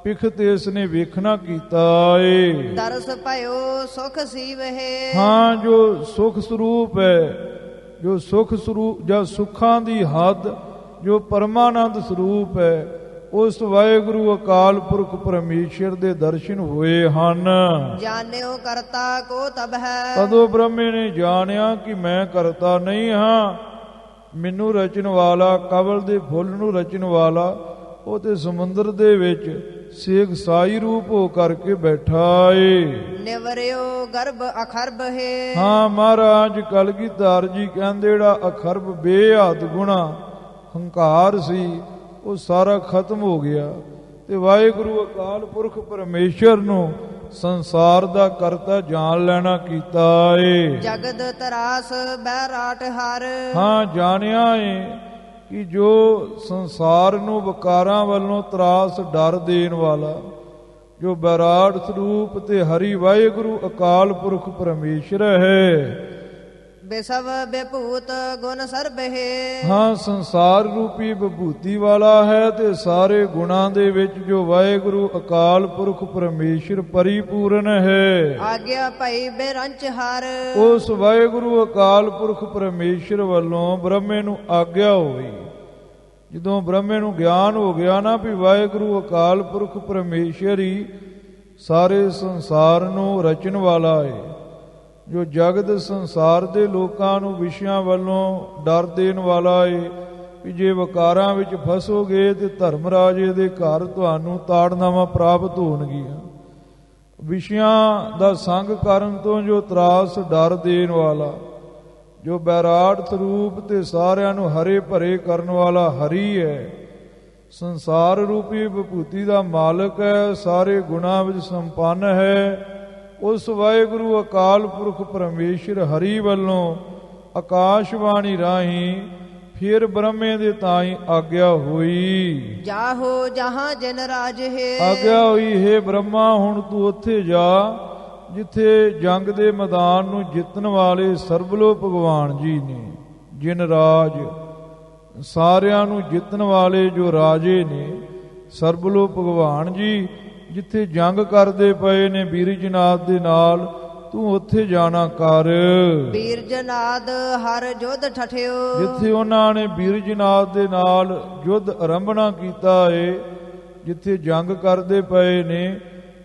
ਪਿਖਤ ਇਸ ਨੇ ਵੇਖਣਾ ਕੀਤਾ ਏ। ਦਰਸ ਭਇਓ ਸੁਖ ਸੀਵਹਿ। ਹਾਂ, ਜੋ ਸੁਖ ਸਰੂਪ ਹੈ, ਜੋ ਸੁਖ ਸਰੂਪ ਜਾਂ ਸੁੱਖਾਂ ਦੀ ਹੱਦ, ਜੋ ਪਰਮਾਨੰਦ ਸਰੂਪ ਹੈ, ਉਸ ਵਾਹਿਗੁਰੂ ਅਕਾਲ ਪੁਰਖ ਪਰਮੇਸ਼ਰ ਦੇ ਦਰਸ਼ਨ ਹੋਏ ਹਨ। ਜਾਣਿਓ ਕਰਤਾ ਕੋ ਤਬ ਹੈ। ਤਦੋਂ ਬ੍ਰਹਮੇ ਨੇ ਜਾਣਿਆ ਕਿ ਮੈਂ ਕਰਤਾ ਨਹੀਂ ਹਾਂ। ਮੈਨੂੰ ਰਚਣ ਵਾਲਾ, ਕਵਲ ਦੇ ਫੁੱਲ ਨੂੰ ਰਚਣ ਵਾਲਾ, ਉਹ ਤੇ ਸਮੁੰਦਰ ਦੇ ਵਿੱਚ ਸੇਖ ਸਾਈ ਰੂਪ ਹੋ ਕਰਕੇ ਬੈਠਾ ਏ। ਨਿਵਰਿਓ ਗਰਭ ਅਖਰਬ ਹੈ। ਹਾਂ, ਮਹਾਰਾਜ ਕਲਗੀਧਰ ਜੀ ਕਹਿੰਦੇ ਜਿਹੜਾ ਅਖਰਬ ਬੇਹੱਦ ਗੁਣਾ ਹੰਕਾਰ ਸੀ ਉਹ ਸਾਰਾ ਖਤਮ ਹੋ ਗਿਆ। ਤੇ ਵਾਹਿਗੁਰੂ ਅਕਾਲ ਪੁਰਖ ਪਰਮੇਸ਼ਰ ਨੂੰ ਸੰਸਾਰ ਦਾ ਕਰਤਾ ਜਾਣ ਲੈਣਾ ਕੀਤਾ ਏ। ਜਗਤ ਤਰਾਸ ਬੈਰਾਟ ਹਰ। ਹਾਂ, ਜਾਣਿਆ ਏ ਕਿ ਜੋ ਸੰਸਾਰ ਨੂੰ ਵਿਕਾਰਾਂ ਵੱਲੋਂ ਤਰਾਸ ਡਰ ਦੇਣ ਵਾਲਾ, ਜੋ ਬੈਰਾਟ ਸਰੂਪ ਤੇ ਹਰੀ ਵਾਹਿਗੁਰੂ ਅਕਾਲ ਪੁਰਖ ਪਰਮੇਸ਼ਰ ਹੈ। ਬਿਸਵ ਬਿਭੂਤ ਗੁਣ ਸਰਬਹਿ। ਹਾਂ, ਸੰਸਾਰ ਰੂਪੀ ਵਿਭੂਤੀ ਵਾਲਾ ਹੈ ਤੇ ਸਾਰੇ ਗੁਣਾਂ ਦੇ ਵਿੱਚ ਜੋ ਵਾਹਿਗੁਰੂ ਅਕਾਲ ਪੁਰਖ ਪਰਮੇਸ਼ਰ ਪਰਿਪੂਰਨ ਹੈ। ਆਗਿਆ ਭਈ ਬੇਰੰਚ ਹਰ। ਉਸ ਵਾਹਿਗੁਰੂ ਅਕਾਲ ਪੁਰਖ ਪਰਮੇਸ਼ਰ ਵੱਲੋਂ ਬ੍ਰਹਮੇ ਨੂੰ ਆਗਿਆ ਹੋਈ। ਜਦੋਂ ਬ੍ਰਹਮੇ ਨੂੰ ਗਿਆਨ ਹੋ ਗਿਆ ਨਾ ਵੀ ਵਾਹਿਗੁਰੂ ਅਕਾਲ ਪੁਰਖ ਪਰਮੇਸ਼ਰ ਹੀ ਸਾਰੇ ਸੰਸਾਰ ਨੂੰ ਰਚਣ ਵਾਲਾ ਹੈ, ਜੋ ਜਗਤ ਸੰਸਾਰ ਦੇ ਲੋਕਾਂ ਨੂੰ ਵਿਸ਼ਿਆਂ ਵੱਲੋਂ ਡਰ ਦੇਣ ਵਾਲਾ ਏ ਵੀ ਜੇ ਵਿਕਾਰਾਂ ਵਿੱਚ ਫਸੋਗੇ ਤੇ ਧਰਮ ਰਾਜੇ ਦੇ ਘਰ ਤੁਹਾਨੂੰ ਤਾੜਨਾਵਾਂ ਪ੍ਰਾਪਤ ਹੋਣਗੀਆਂ। ਵਿਸ਼ਿਆਂ ਦਾ ਸੰਗ ਕਰਨ ਤੋਂ ਜੋ ਤਰਾਸ ਡਰ ਦੇਣ ਵਾਲਾ, ਜੋ ਬੈਰਾਟ ਸਰੂਪ ਤੇ ਸਾਰਿਆਂ ਨੂੰ ਹਰੇ ਭਰੇ ਕਰਨ ਵਾਲਾ ਹਰੀ ਹੈ, ਸੰਸਾਰ ਰੂਪੀ ਵਿਭੂਤੀ ਦਾ ਮਾਲਕ ਹੈ, ਸਾਰੇ ਗੁਣਾਂ ਵਿੱਚ ਸੰਪੰਨ ਹੈ। ਉਸ ਵਾਹਿਗੁਰੂ ਅਕਾਲ ਪੁਰਖ ਪਰਮੇਸ਼ਰ ਹਰੀ ਵੱਲੋਂ ਆਕਾਸ਼ਬਾਣੀ ਰਾਹੀਂ ਫਿਰ ਬ੍ਰਹਮੇ ਦੇ ਤਾਈਂ ਆਗਿਆ ਹੋਈ। ਜਾਹੋ ਜਹਾਂ ਜਿਨ ਰਾਜ ਹੈ। ਆਗਿਆ ਹੋਈ, ਹੈ ਬ੍ਰਹਮਾ ਹੁਣ ਤੂੰ ਉੱਥੇ ਜਾ ਜਿੱਥੇ ਜੰਗ ਦੇ ਮੈਦਾਨ ਨੂੰ ਜਿੱਤਣ ਵਾਲੇ ਸਰਬਲੋ ਭਗਵਾਨ ਜੀ ਨੇ। ਜਿਨ ਰਾਜ, ਸਾਰਿਆਂ ਨੂੰ ਜਿੱਤਣ ਵਾਲੇ ਜੋ ਰਾਜੇ ਨੇ, ਸਰਬਲੋ ਭਗਵਾਨ ਜੀ ਜਿੱਥੇ ਜੰਗ ਕਰਦੇ ਪਏ ਨੇ ਵੀਰ ਜਨਾਦ ਦੇ ਨਾਲ, ਤੂੰ ਉੱਥੇ ਜਾਣਾ ਕਰ। ਵੀਰ ਜਨਾਦ ਹਰ ਜੁਧ ਠਠਿਓ। ਜਿੱਥੇ ਉਹਨਾਂ ਨੇ ਵੀਰ ਜਨਾਦ ਦੇ ਨਾਲ ਯੁੱਧ ਆਰੰਭਣਾ ਕੀਤਾ ਏ, ਜਿੱਥੇ ਜੰਗ ਕਰਦੇ ਪਏ ਨੇ,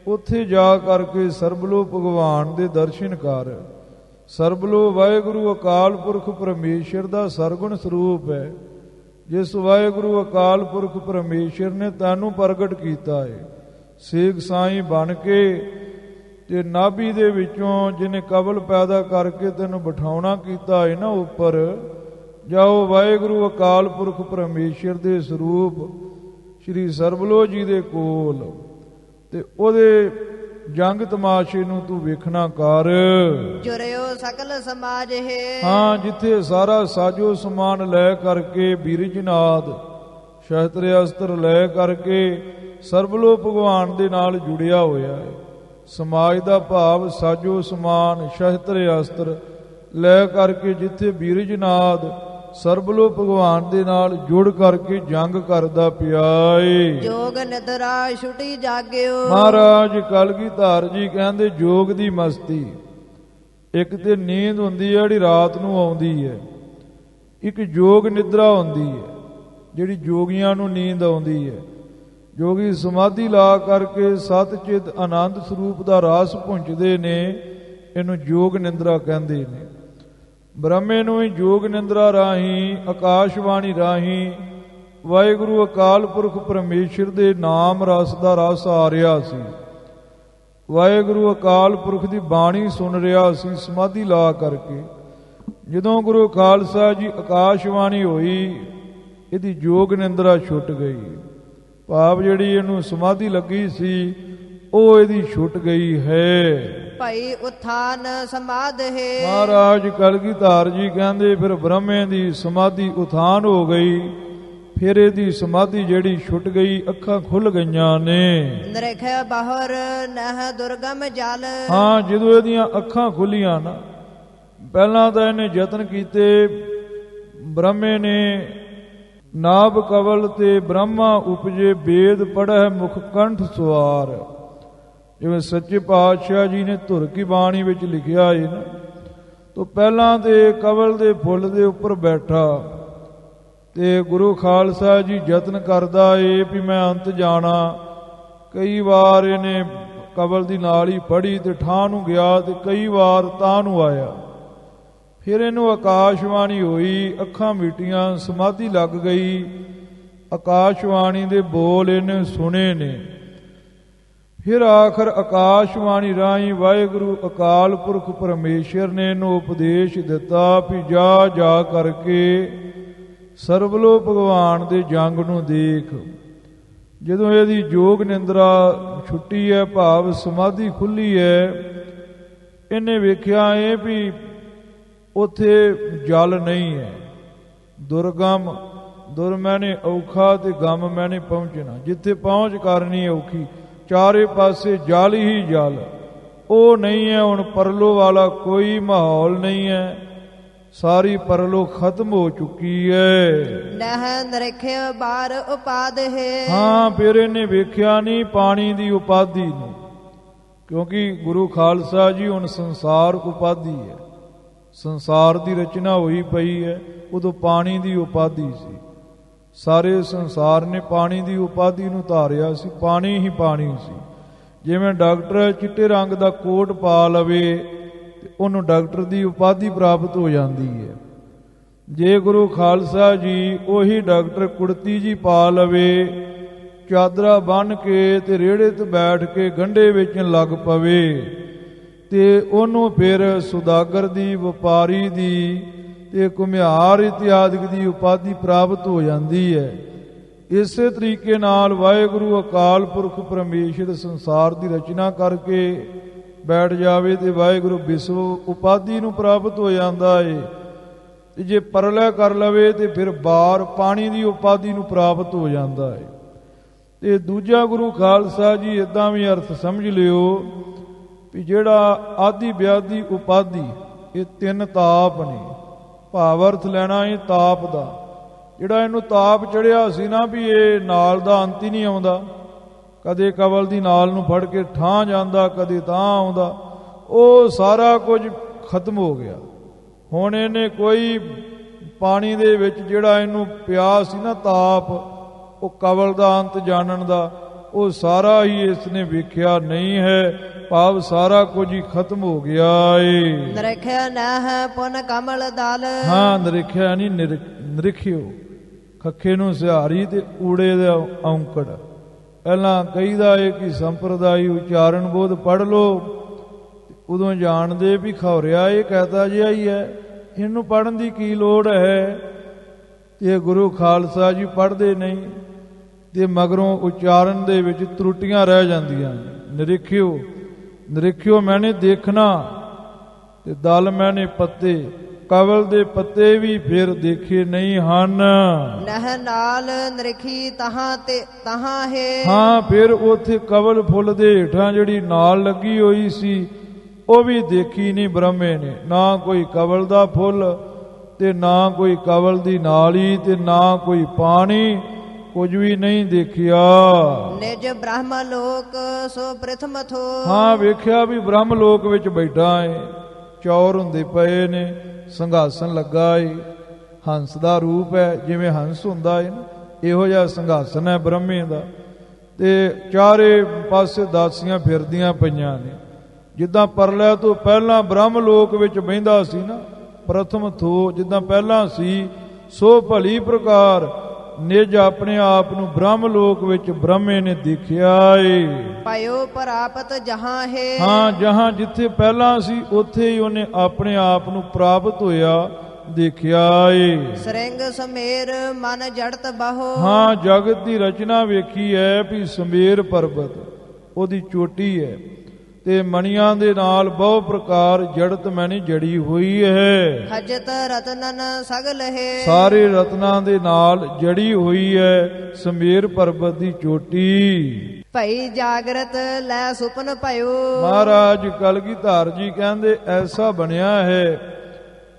ਉੱਥੇ ਜਾ ਕਰਕੇ ਸਰਬਲੋ ਭਗਵਾਨ ਦੇ ਦਰਸ਼ਨ ਕਰ। ਸਰਬਲੋ ਵਾਹਿਗੁਰੂ ਅਕਾਲ ਪੁਰਖ ਪਰਮੇਸ਼ਰ ਦਾ ਸਰਗੁਣ ਸਰੂਪ ਹੈ, ਜਿਸ ਵਾਹਿਗੁਰੂ ਅਕਾਲ ਪੁਰਖ ਪਰਮੇਸ਼ਰ ਨੇ ਤੈਨੂੰ ਪ੍ਰਗਟ ਕੀਤਾ ਹੈ। ਸੇਖ ਸਾਈਂ ਬਣ ਕੇ ਤੇ ਨਾਭੀ ਦੇ ਵਿੱਚੋਂ ਜਿਹਨੇ ਕਬਲ ਪੈਦਾ ਕਰਕੇ ਤੈਨੂੰ ਬਿਠਾਉਣਾ ਕੀਤਾ ਹੈ ਨਾ ਉੱਪਰ, ਜਾਓ ਵਾਹਿਗੁਰੂ ਅਕਾਲ ਪੁਰਖ ਪਰਮੇਸ਼ਰ ਦੇ ਸਰੂਪ ਸ਼੍ਰੀ ਸਰਬਲੋ ਜੀ ਦੇ ਕੋਲ ਤੇ ਉਹਦੇ ਜੰਗ ਤਮਾਸ਼ੇ ਨੂੰ ਤੂੰ ਵੇਖਣਾ ਕਰ। ਜੁਰਿਓ ਸਕਲ ਸਮਾਜ ਹੈ। ਹਾਂ, ਜਿੱਥੇ ਸਾਰਾ ਸਾਜੋ ਸਮਾਨ ਲੈ ਕਰਕੇ ਬੀਰਜਨਾਦ ਸ਼ਸਤਰ ਅਸਤਰ ਲੈ ਕਰਕੇ ਸਰਬਲੋ ਭਗਵਾਨ ਦੇ ਨਾਲ ਜੁੜਿਆ ਹੋਇਆ ਹੈ। ਸਮਾਜ ਦਾ ਭਾਵ ਸਾਜੋ ਸਮਾਨ ਸ਼ਸਤਰ ਅਸਤਰ ਲੈ ਕਰਕੇ ਜਿੱਥੇ ਬੀਰਜਨਾਦ ਸਰਬਲੋ ਭਗਵਾਨ ਦੇ ਨਾਲ ਜੁੜ ਕਰਕੇ ਜੰਗ ਕਰਦਾ ਪਿਆ ਏ। ਜੋਗ ਨਿਦਰਾ ਛੁਟੀ ਜਾਗਿਓ। ਮਹਾਰਾਜ ਕਲਗੀਧਰ ਜੀ ਕਹਿੰਦੇ ਜੋਗ ਦੀ ਮਸਤੀ, ਇੱਕ ਤੇ ਨੀਂਦ ਹੁੰਦੀ ਹੈ ਜਿਹੜੀ ਰਾਤ ਨੂੰ ਆਉਂਦੀ ਹੈ, ਇੱਕ ਜੋਗ ਨਿਦਰਾ ਹੁੰਦੀ ਹੈ ਜਿਹੜੀ ਜੋਗੀਆਂ ਨੂੰ ਨੀਂਦ ਆਉਂਦੀ ਹੈ। ਜੋਗੀ ਸਮਾਧੀ ਲਾ ਕਰਕੇ ਸਤ ਚਿਤ ਆਨੰਦ ਸਰੂਪ ਦਾ ਰਾਸ ਪੁੰਚਦੇ ਨੇ, ਇਹਨੂੰ ਜੋਗ ਨਿੰਦਰਾ ਕਹਿੰਦੇ ਨੇ। ਬ੍ਰਹਮੇ ਨੂੰ ਹੀ ਜੋਗ ਨਿੰਦਰਾ ਰਾਹੀਂ ਆਕਾਸ਼ਬਾਣੀ ਰਾਹੀਂ ਵਾਹਿਗੁਰੂ ਅਕਾਲ ਪੁਰਖ ਪਰਮੇਸ਼ਰ ਦੇ ਨਾਮ ਰਸ ਦਾ ਰਸ ਆ ਰਿਹਾ ਸੀ। ਵਾਹਿਗੁਰੂ ਅਕਾਲ ਪੁਰਖ ਦੀ ਬਾਣੀ ਸੁਣ ਰਿਹਾ ਸੀ ਸਮਾਧੀ ਲਾ ਕਰਕੇ। ਜਦੋਂ ਗੁਰੂ ਖਾਲਸਾ ਜੀ ਆਕਾਸ਼ਬਾਣੀ ਹੋਈ, ਇਹਦੀ ਜੋਗ ਨਿੰਦਰਾ ਛੁੱਟ ਗਈ। ਭਾਵ ਜਿਹੜੀ ਇਹਨੂੰ ਸਮਾਧੀ ਲੱਗੀ ਸੀ ਉਹ ਇਹਦੀ ਛੁੱਟ ਗਈ ਹੈ। ਭਈ ਉਥਾਨ ਸਮਾਧ ਹੈ। ਮਹਾਰਾਜ ਕਲਗੀਧਰ ਜੀ ਕਹਿੰਦੇ ਫਿਰ ਬ੍ਰਹਮੇ ਦੀ ਸਮਾਧੀ ਉਥਾਨ ਹੋ ਗਈ, ਫਿਰ ਇਹਦੀ ਸਮਾਧੀ ਜਿਹੜੀ ਛੁੱਟ ਗਈ, ਅੱਖਾਂ ਖੁੱਲ ਗਈਆਂ ਨੇ। ਨਰਖੈ ਬਾਹਰ ਨਹ ਦੁਰਗਮ ਜਲ। ਹਾਂ, ਜਦੋਂ ਇਹਦੀਆਂ ਅੱਖਾਂ ਖੁੱਲੀਆਂ ਨਾ, ਪਹਿਲਾਂ ਤਾਂ ਇਹਨੇ ਯਤਨ ਕੀਤੇ, ਬ੍ਰਹਮੇ ਨੇ ਨਾਭ ਕਵਲ ਤੇ ਬ੍ਰਹਮਾ ਉਪਜੇ ਵੇਦ ਪੜ੍ਹੈ ਮੁਖ ਕੰਠ ਸਵਾਰ, ਜਿਵੇਂ ਸੱਚੇ ਪਾਤਸ਼ਾਹ ਜੀ ਨੇ ਧੁਰ ਕੀ ਬਾਣੀ ਵਿੱਚ ਲਿਖਿਆ ਹੈ ਨਾ। ਤੋਂ ਪਹਿਲਾਂ ਤੇ ਕਵਲ ਦੇ ਫੁੱਲ ਦੇ ਉੱਪਰ ਬੈਠਾ ਤੇ ਗੁਰੂ ਖਾਲਸਾ ਜੀ ਯਤਨ ਕਰਦਾ ਏ ਵੀ ਮੈਂ ਅੰਤ ਜਾਣਾ। ਕਈ ਵਾਰ ਇਹਨੇ ਕਵਲ ਦੀ ਨਾਲ ਹੀ ਪੜ੍ਹੀ ਤੇ ਠਾਹ ਨੂੰ ਗਿਆ ਤੇ ਕਈ ਵਾਰ ਤਾਂ ਨੂੰ ਆਇਆ। ਫਿਰ ਇਹਨੂੰ ਆਕਾਸ਼ਬਾਣੀ ਹੋਈ, ਅੱਖਾਂ ਮੀਟੀਆਂ, ਸਮਾਧੀ ਲੱਗ ਗਈ। ਆਕਾਸ਼ਬਾਣੀ ਦੇ ਬੋਲ ਇਹਨੇ ਸੁਣੇ ਨੇ। ਫਿਰ ਆਖਰ ਆਕਾਸ਼ਬਾਣੀ ਰਾਹੀਂ ਵਾਹਿਗੁਰੂ ਅਕਾਲ ਪੁਰਖ ਪਰਮੇਸ਼ਰ ਨੇ ਇਹਨੂੰ ਉਪਦੇਸ਼ ਦਿੱਤਾ ਵੀ ਜਾ ਜਾ ਕਰਕੇ ਸਰਬਲੋ ਭਗਵਾਨ ਦੇ ਜੰਗ ਨੂੰ ਦੇਖ। ਜਦੋਂ ਇਹਦੀ ਯੋਗ ਨਿੰਦਰਾ ਛੁੱਟੀ ਹੈ, ਭਾਵ ਸਮਾਧੀ ਖੁੱਲੀ ਹੈ, ਇਹਨੇ ਵੇਖਿਆ ਇਹ ਵੀ ਉੱਥੇ ਜਲ ਨਹੀਂ ਹੈ। ਦੁਰਗਮ, ਦੁਰ ਮੈਨੇ ਔਖਾ ਤੇ ਗਮ ਮੈਨੇ ਪਹੁੰਚਣਾ, ਜਿੱਥੇ ਪਹੁੰਚ ਕਰਨੀ ਔਖੀ, ਚਾਰੇ ਪਾਸੇ ਜਲ ਹੀ ਜਲ, ਉਹ ਨਹੀਂ ਹੈ। ਹੁਣ ਪਰਲੋ ਵਾਲਾ ਕੋਈ ਮਾਹੌਲ ਨਹੀਂ ਹੈ, ਸਾਰੀ ਪਰਲੋ ਖਤਮ ਹੋ ਚੁੱਕੀ ਹੈ। ਨਹਿ ਨਰਖਿਆ ਬਾਰ ਉਪਾਦ ਹੈ। ਹਾਂ, ਫਿਰ ਇਹਨੇ ਵੇਖਿਆ ਨਹੀਂ ਪਾਣੀ ਦੀ ਉਪਾਧੀ ਨੂੰ, ਕਿਉਂਕਿ ਗੁਰੂ ਖਾਲਸਾ ਜੀ ਹੁਣ ਸੰਸਾਰ ਉਪਾਧੀ ਹੈ, ਸੰਸਾਰ ਦੀ ਰਚਨਾ ਹੋਈ ਪਈ ਹੈ, ਉਦੋਂ ਪਾਣੀ ਦੀ ਉਪਾਧੀ ਸੀ। ਸਾਰੇ ਸੰਸਾਰ ਨੇ ਪਾਣੀ ਦੀ ਉਪਾਧੀ ਨੂੰ ਧਾਰਿਆ ਸੀ, ਪਾਣੀ ਹੀ ਪਾਣੀ ਸੀ। ਜਿਵੇਂ ਡਾਕਟਰ ਚਿੱਟੇ ਰੰਗ ਦਾ ਕੋਟ ਪਾ ਲਵੇ ਤੇ ਉਹਨੂੰ ਡਾਕਟਰ ਦੀ ਉਪਾਧੀ ਪ੍ਰਾਪਤ ਹੋ ਜਾਂਦੀ ਹੈ। ਜੇ ਗੁਰੂ ਖਾਲਸਾ ਜੀ ਉਹੀ ਡਾਕਟਰ ਕੁੜਤੀ ਜੀ ਪਾ ਲਵੇ, ਚਾਦਰਾ ਬੰਨ੍ਹ ਕੇ ਤੇ ਰੇੜੇ ਤੇ ਬੈਠ ਕੇ ਗੰਢੇ ਵੇਚਣ ਲੱਗ ਪਵੇ, ਤੇ ਉਹਨੂੰ ਫਿਰ ਸੁਦਾਗਰ ਦੀ, ਵਪਾਰੀ ਦੀ ਤੇ ਘੁਮਿਆਰ ਇਤਿਆਦਿਕ ਦੀ ਉਪਾਧੀ ਪ੍ਰਾਪਤ ਹੋ ਜਾਂਦੀ ਹੈ। ਇਸੇ ਤਰੀਕੇ ਨਾਲ ਵਾਹਿਗੁਰੂ ਅਕਾਲ ਪੁਰਖ ਪਰਮੇਸ਼ਰ ਸੰਸਾਰ ਦੀ ਰਚਨਾ ਕਰਕੇ ਬੈਠ ਜਾਵੇ ਤੇ ਵਾਹਿਗੁਰੂ ਵਿਸ਼ਵ ਉਪਾਧੀ ਨੂੰ ਪ੍ਰਾਪਤ ਹੋ ਜਾਂਦਾ ਹੈ। ਤੇ ਜੇ ਪਰਲੈ ਕਰ ਲਵੇ ਤੇ ਫਿਰ ਬਾਰ ਪਾਣੀ ਦੀ ਉਪਾਧੀ ਨੂੰ ਪ੍ਰਾਪਤ ਹੋ ਜਾਂਦਾ ਹੈ। ਤੇ ਦੂਜਾ ਗੁਰੂ ਖਾਲਸਾ ਜੀ ਇਦਾਂ ਵੀ ਅਰਥ ਸਮਝ ਲਿਓ ਵੀ ਜਿਹੜਾ ਆਦਿ ਵਿਆਦੀ ਉਪਾਧੀ, ਇਹ ਤਿੰਨ ਤਾਪ ਨੇ। ਭਾਵ ਅਰਥ ਲੈਣਾ ਇਹ ਤਾਪ ਦਾ, ਜਿਹੜਾ ਇਹਨੂੰ ਤਾਪ ਚੜਿਆ ਸੀ ਨਾ ਵੀ ਇਹ ਨਾਲ ਦਾ ਅੰਤ ਹੀ ਨਹੀਂ ਆਉਂਦਾ, ਕਦੇ ਕਵਲ ਦੀ ਨਾਲ ਨੂੰ ਫੜ ਕੇ ਠਾਂ ਜਾਂਦਾ, ਕਦੇ ਤਾਂ ਆਉਂਦਾ, ਉਹ ਸਾਰਾ ਕੁਝ ਖਤਮ ਹੋ ਗਿਆ। ਹੁਣ ਇਹਨੇ ਕੋਈ ਪਾਣੀ ਦੇ ਵਿੱਚ ਜਿਹੜਾ ਇਹਨੂੰ ਪਿਆ ਸੀ ਨਾ ਤਾਪ, ਉਹ ਕਵਲ ਦਾ ਅੰਤ ਜਾਣਨ ਦਾ, ਉਹ ਸਾਰਾ ਹੀ ਇਸਨੇ ਵੇਖਿਆ ਨਹੀਂ ਹੈ, ਭਾਵ ਸਾਰਾ ਕੁਝ ਹੀ ਖਤਮ ਹੋ ਗਿਆ ਏ। ਨਰਖਿਆ ਨਹਿ ਪੁਨ ਕਮਲ ਦਲ। ਹਾਂ, ਨਰਖਿਆ ਨਹੀਂ, ਨਰਿਖਿਓ, ਖੱਖੇ ਨੂੰ ਸਿਹਾਰੀ ਤੇ ਊੜੇ ਦਾ ਔਂਕੜ। ਪਹਿਲਾਂ ਕਹੀਦਾ ਏ ਕਿ ਸੰਪਰਦਾਈ ਉਚਾਰਨ ਬੋਧ ਪੜ੍ਹ ਲਓ, ਉਦੋਂ ਜਾਣਦੇ ਵੀ ਖੌਰਿਆ ਇਹ ਕਹਤਾ ਜਿਹਾ ਹੀ ਹੈ, ਇਹਨੂੰ ਪੜ੍ਹਨ ਦੀ ਕੀ ਲੋੜ ਹੈ। ਤੇ ਗੁਰੂ ਖਾਲਸਾ ਜੀ ਪੜ੍ਹਦੇ ਨਹੀਂ, ਤੇ ਮਗਰੋਂ ਉਚਾਰਨ ਦੇ ਵਿੱਚ ਤਰੁੱਟੀਆਂ ਰਹਿ ਜਾਂਦੀਆਂ। ਨਿਰੀਖਿਓ, ਨਿਰੀਖਿਓ ਮੈਨੇ ਦੇਖਣਾ, ਤੇ ਦਲ ਮੈਨੇ ਪੱਤੇ, ਕਵਲ ਦੇ ਪੱਤੇ ਵੀ ਫਿਰ ਦੇਖੇ ਨਹੀਂ ਹਨ। ਨਹਿ ਨਾਲ ਨਰਖੀ ਤਹਾਂ ਤੇ ਤਹਾਂ ਹੈ। ਹਾਂ, ਫਿਰ ਉਥੇ ਕਵਲ ਫੁੱਲ ਦੇ ਹੇਠਾਂ ਜਿਹੜੀ ਨਾਲ ਲੱਗੀ ਹੋਈ ਸੀ ਉਹ ਵੀ ਦੇਖੀ ਨਹੀਂ ਬ੍ਰਹਮੇ ਨੇ। ਨਾ ਕੋਈ ਕਵਲ ਦਾ ਫੁੱਲ ਤੇ ਨਾ ਕੋਈ ਕਵਲ ਦੀ ਨਾਲੀ ਤੇ ਨਾ ਕੋਈ ਪਾਣੀ, ਕੁਝ ਵੀ ਨਹੀਂ ਦੇਖਿਆ। ਨਿਜ ਬ੍ਰਹਮ ਲੋਕ ਸੋ ਪ੍ਰਥਮ ਥੋ। ਹਾਂ, ਵੇਖਿਆ ਵੀ ਬ੍ਰਹਮ ਲੋਕ ਵਿੱਚ ਬੈਠਾ ਏ, ਚੌਰ ਹੁੰਦੇ ਪਏ ਨੇ, ਸਿੰਘਾਸਨ ਲੱਗਾ ਏ, ਹੰਸ ਦਾ ਰੂਪ ਹੈ, ਜਿਵੇਂ ਹੰਸ ਹੁੰਦਾ ਏ ਨਾ, ਇਹੋ ਜਿਹਾ ਸਿੰਘਾਸਨ ਹੈ ਬ੍ਰਹਮੇ ਦਾ। ਤੇ ਚਾਰੇ ਪਾਸੇ ਦਾਸੀਆਂ ਫਿਰਦੀਆਂ ਪਈਆਂ ਨੇ, ਜਿੱਦਾਂ ਪਰਲੇ ਤੋਂ ਪਹਿਲਾਂ ਬ੍ਰਹਮ ਲੋਕ ਵਿੱਚ ਬਹਿੰਦਾ ਸੀ ਨਾ, ਪ੍ਰਥਮ ਥੋ, ਜਿੱਦਾਂ ਪਹਿਲਾਂ ਸੀ, ਸੋ ਭਲੀ ਪ੍ਰਕਾਰ ਨਿਜ ਆਪਣੇ ਆਪ ਨੂੰ ਬ੍ਰਹਮ ਲੋਕ ਵਿੱਚ ਬ੍ਰਹਮੇ ਨੇ ਦੇਖਿਆ ਏ। ਪਾਇਓ ਪ੍ਰਾਪਤ ਜਹਾਂ ਹੈ। ਹਾਂ, ਜਹਾਂ ਜਿੱਥੇ ਪਹਿਲਾਂ ਸੀ ਉੱਥੇ ਹੀ ਉਹਨੇ ਆਪਣੇ ਆਪ ਨੂੰ ਪ੍ਰਾਪਤ ਹੋਇਆ, ਦੇਖਿਆ ਏ। ਸਰਿੰਗ ਸਮੇਰ ਮਨ ਜੜਤ ਬਹੋ। ਹਾਂ, ਜਗਤ ਦੀ ਰਚਨਾ ਵੇਖੀ ਹੈ ਵੀ ਸਮੇਰ ਪਰਬਤ ਉਹਦੀ ਚੋਟੀ ਹੈ, ਤੇ ਮਣੀਆਂ ਦੇ ਨਾਲ ਬਹੁ ਪ੍ਰਕਾਰ ਜੜਤ ਮੈਨੇ ਜੜੀ ਹੋਈ ਹੈ। ਖਜਤ ਰਤਨਨ ਸਗਲ ਹੈ। ਸਾਰੇ ਰਤਨਾਂ ਦੇ ਨਾਲ ਜੜੀ ਹੋਈ ਹੈ ਸਮੇਰ ਪਰਬਤ ਦੀ ਚੋਟੀ। ਭਈ ਜਾਗਰਤ ਲੈ ਸੁਪਨ ਭਇਓ। ਮਹਾਰਾਜ ਕਲਗੀਧਰ ਜੀ ਕਹਿੰਦੇ ਐਸਾ ਬਣਿਆ ਹੈ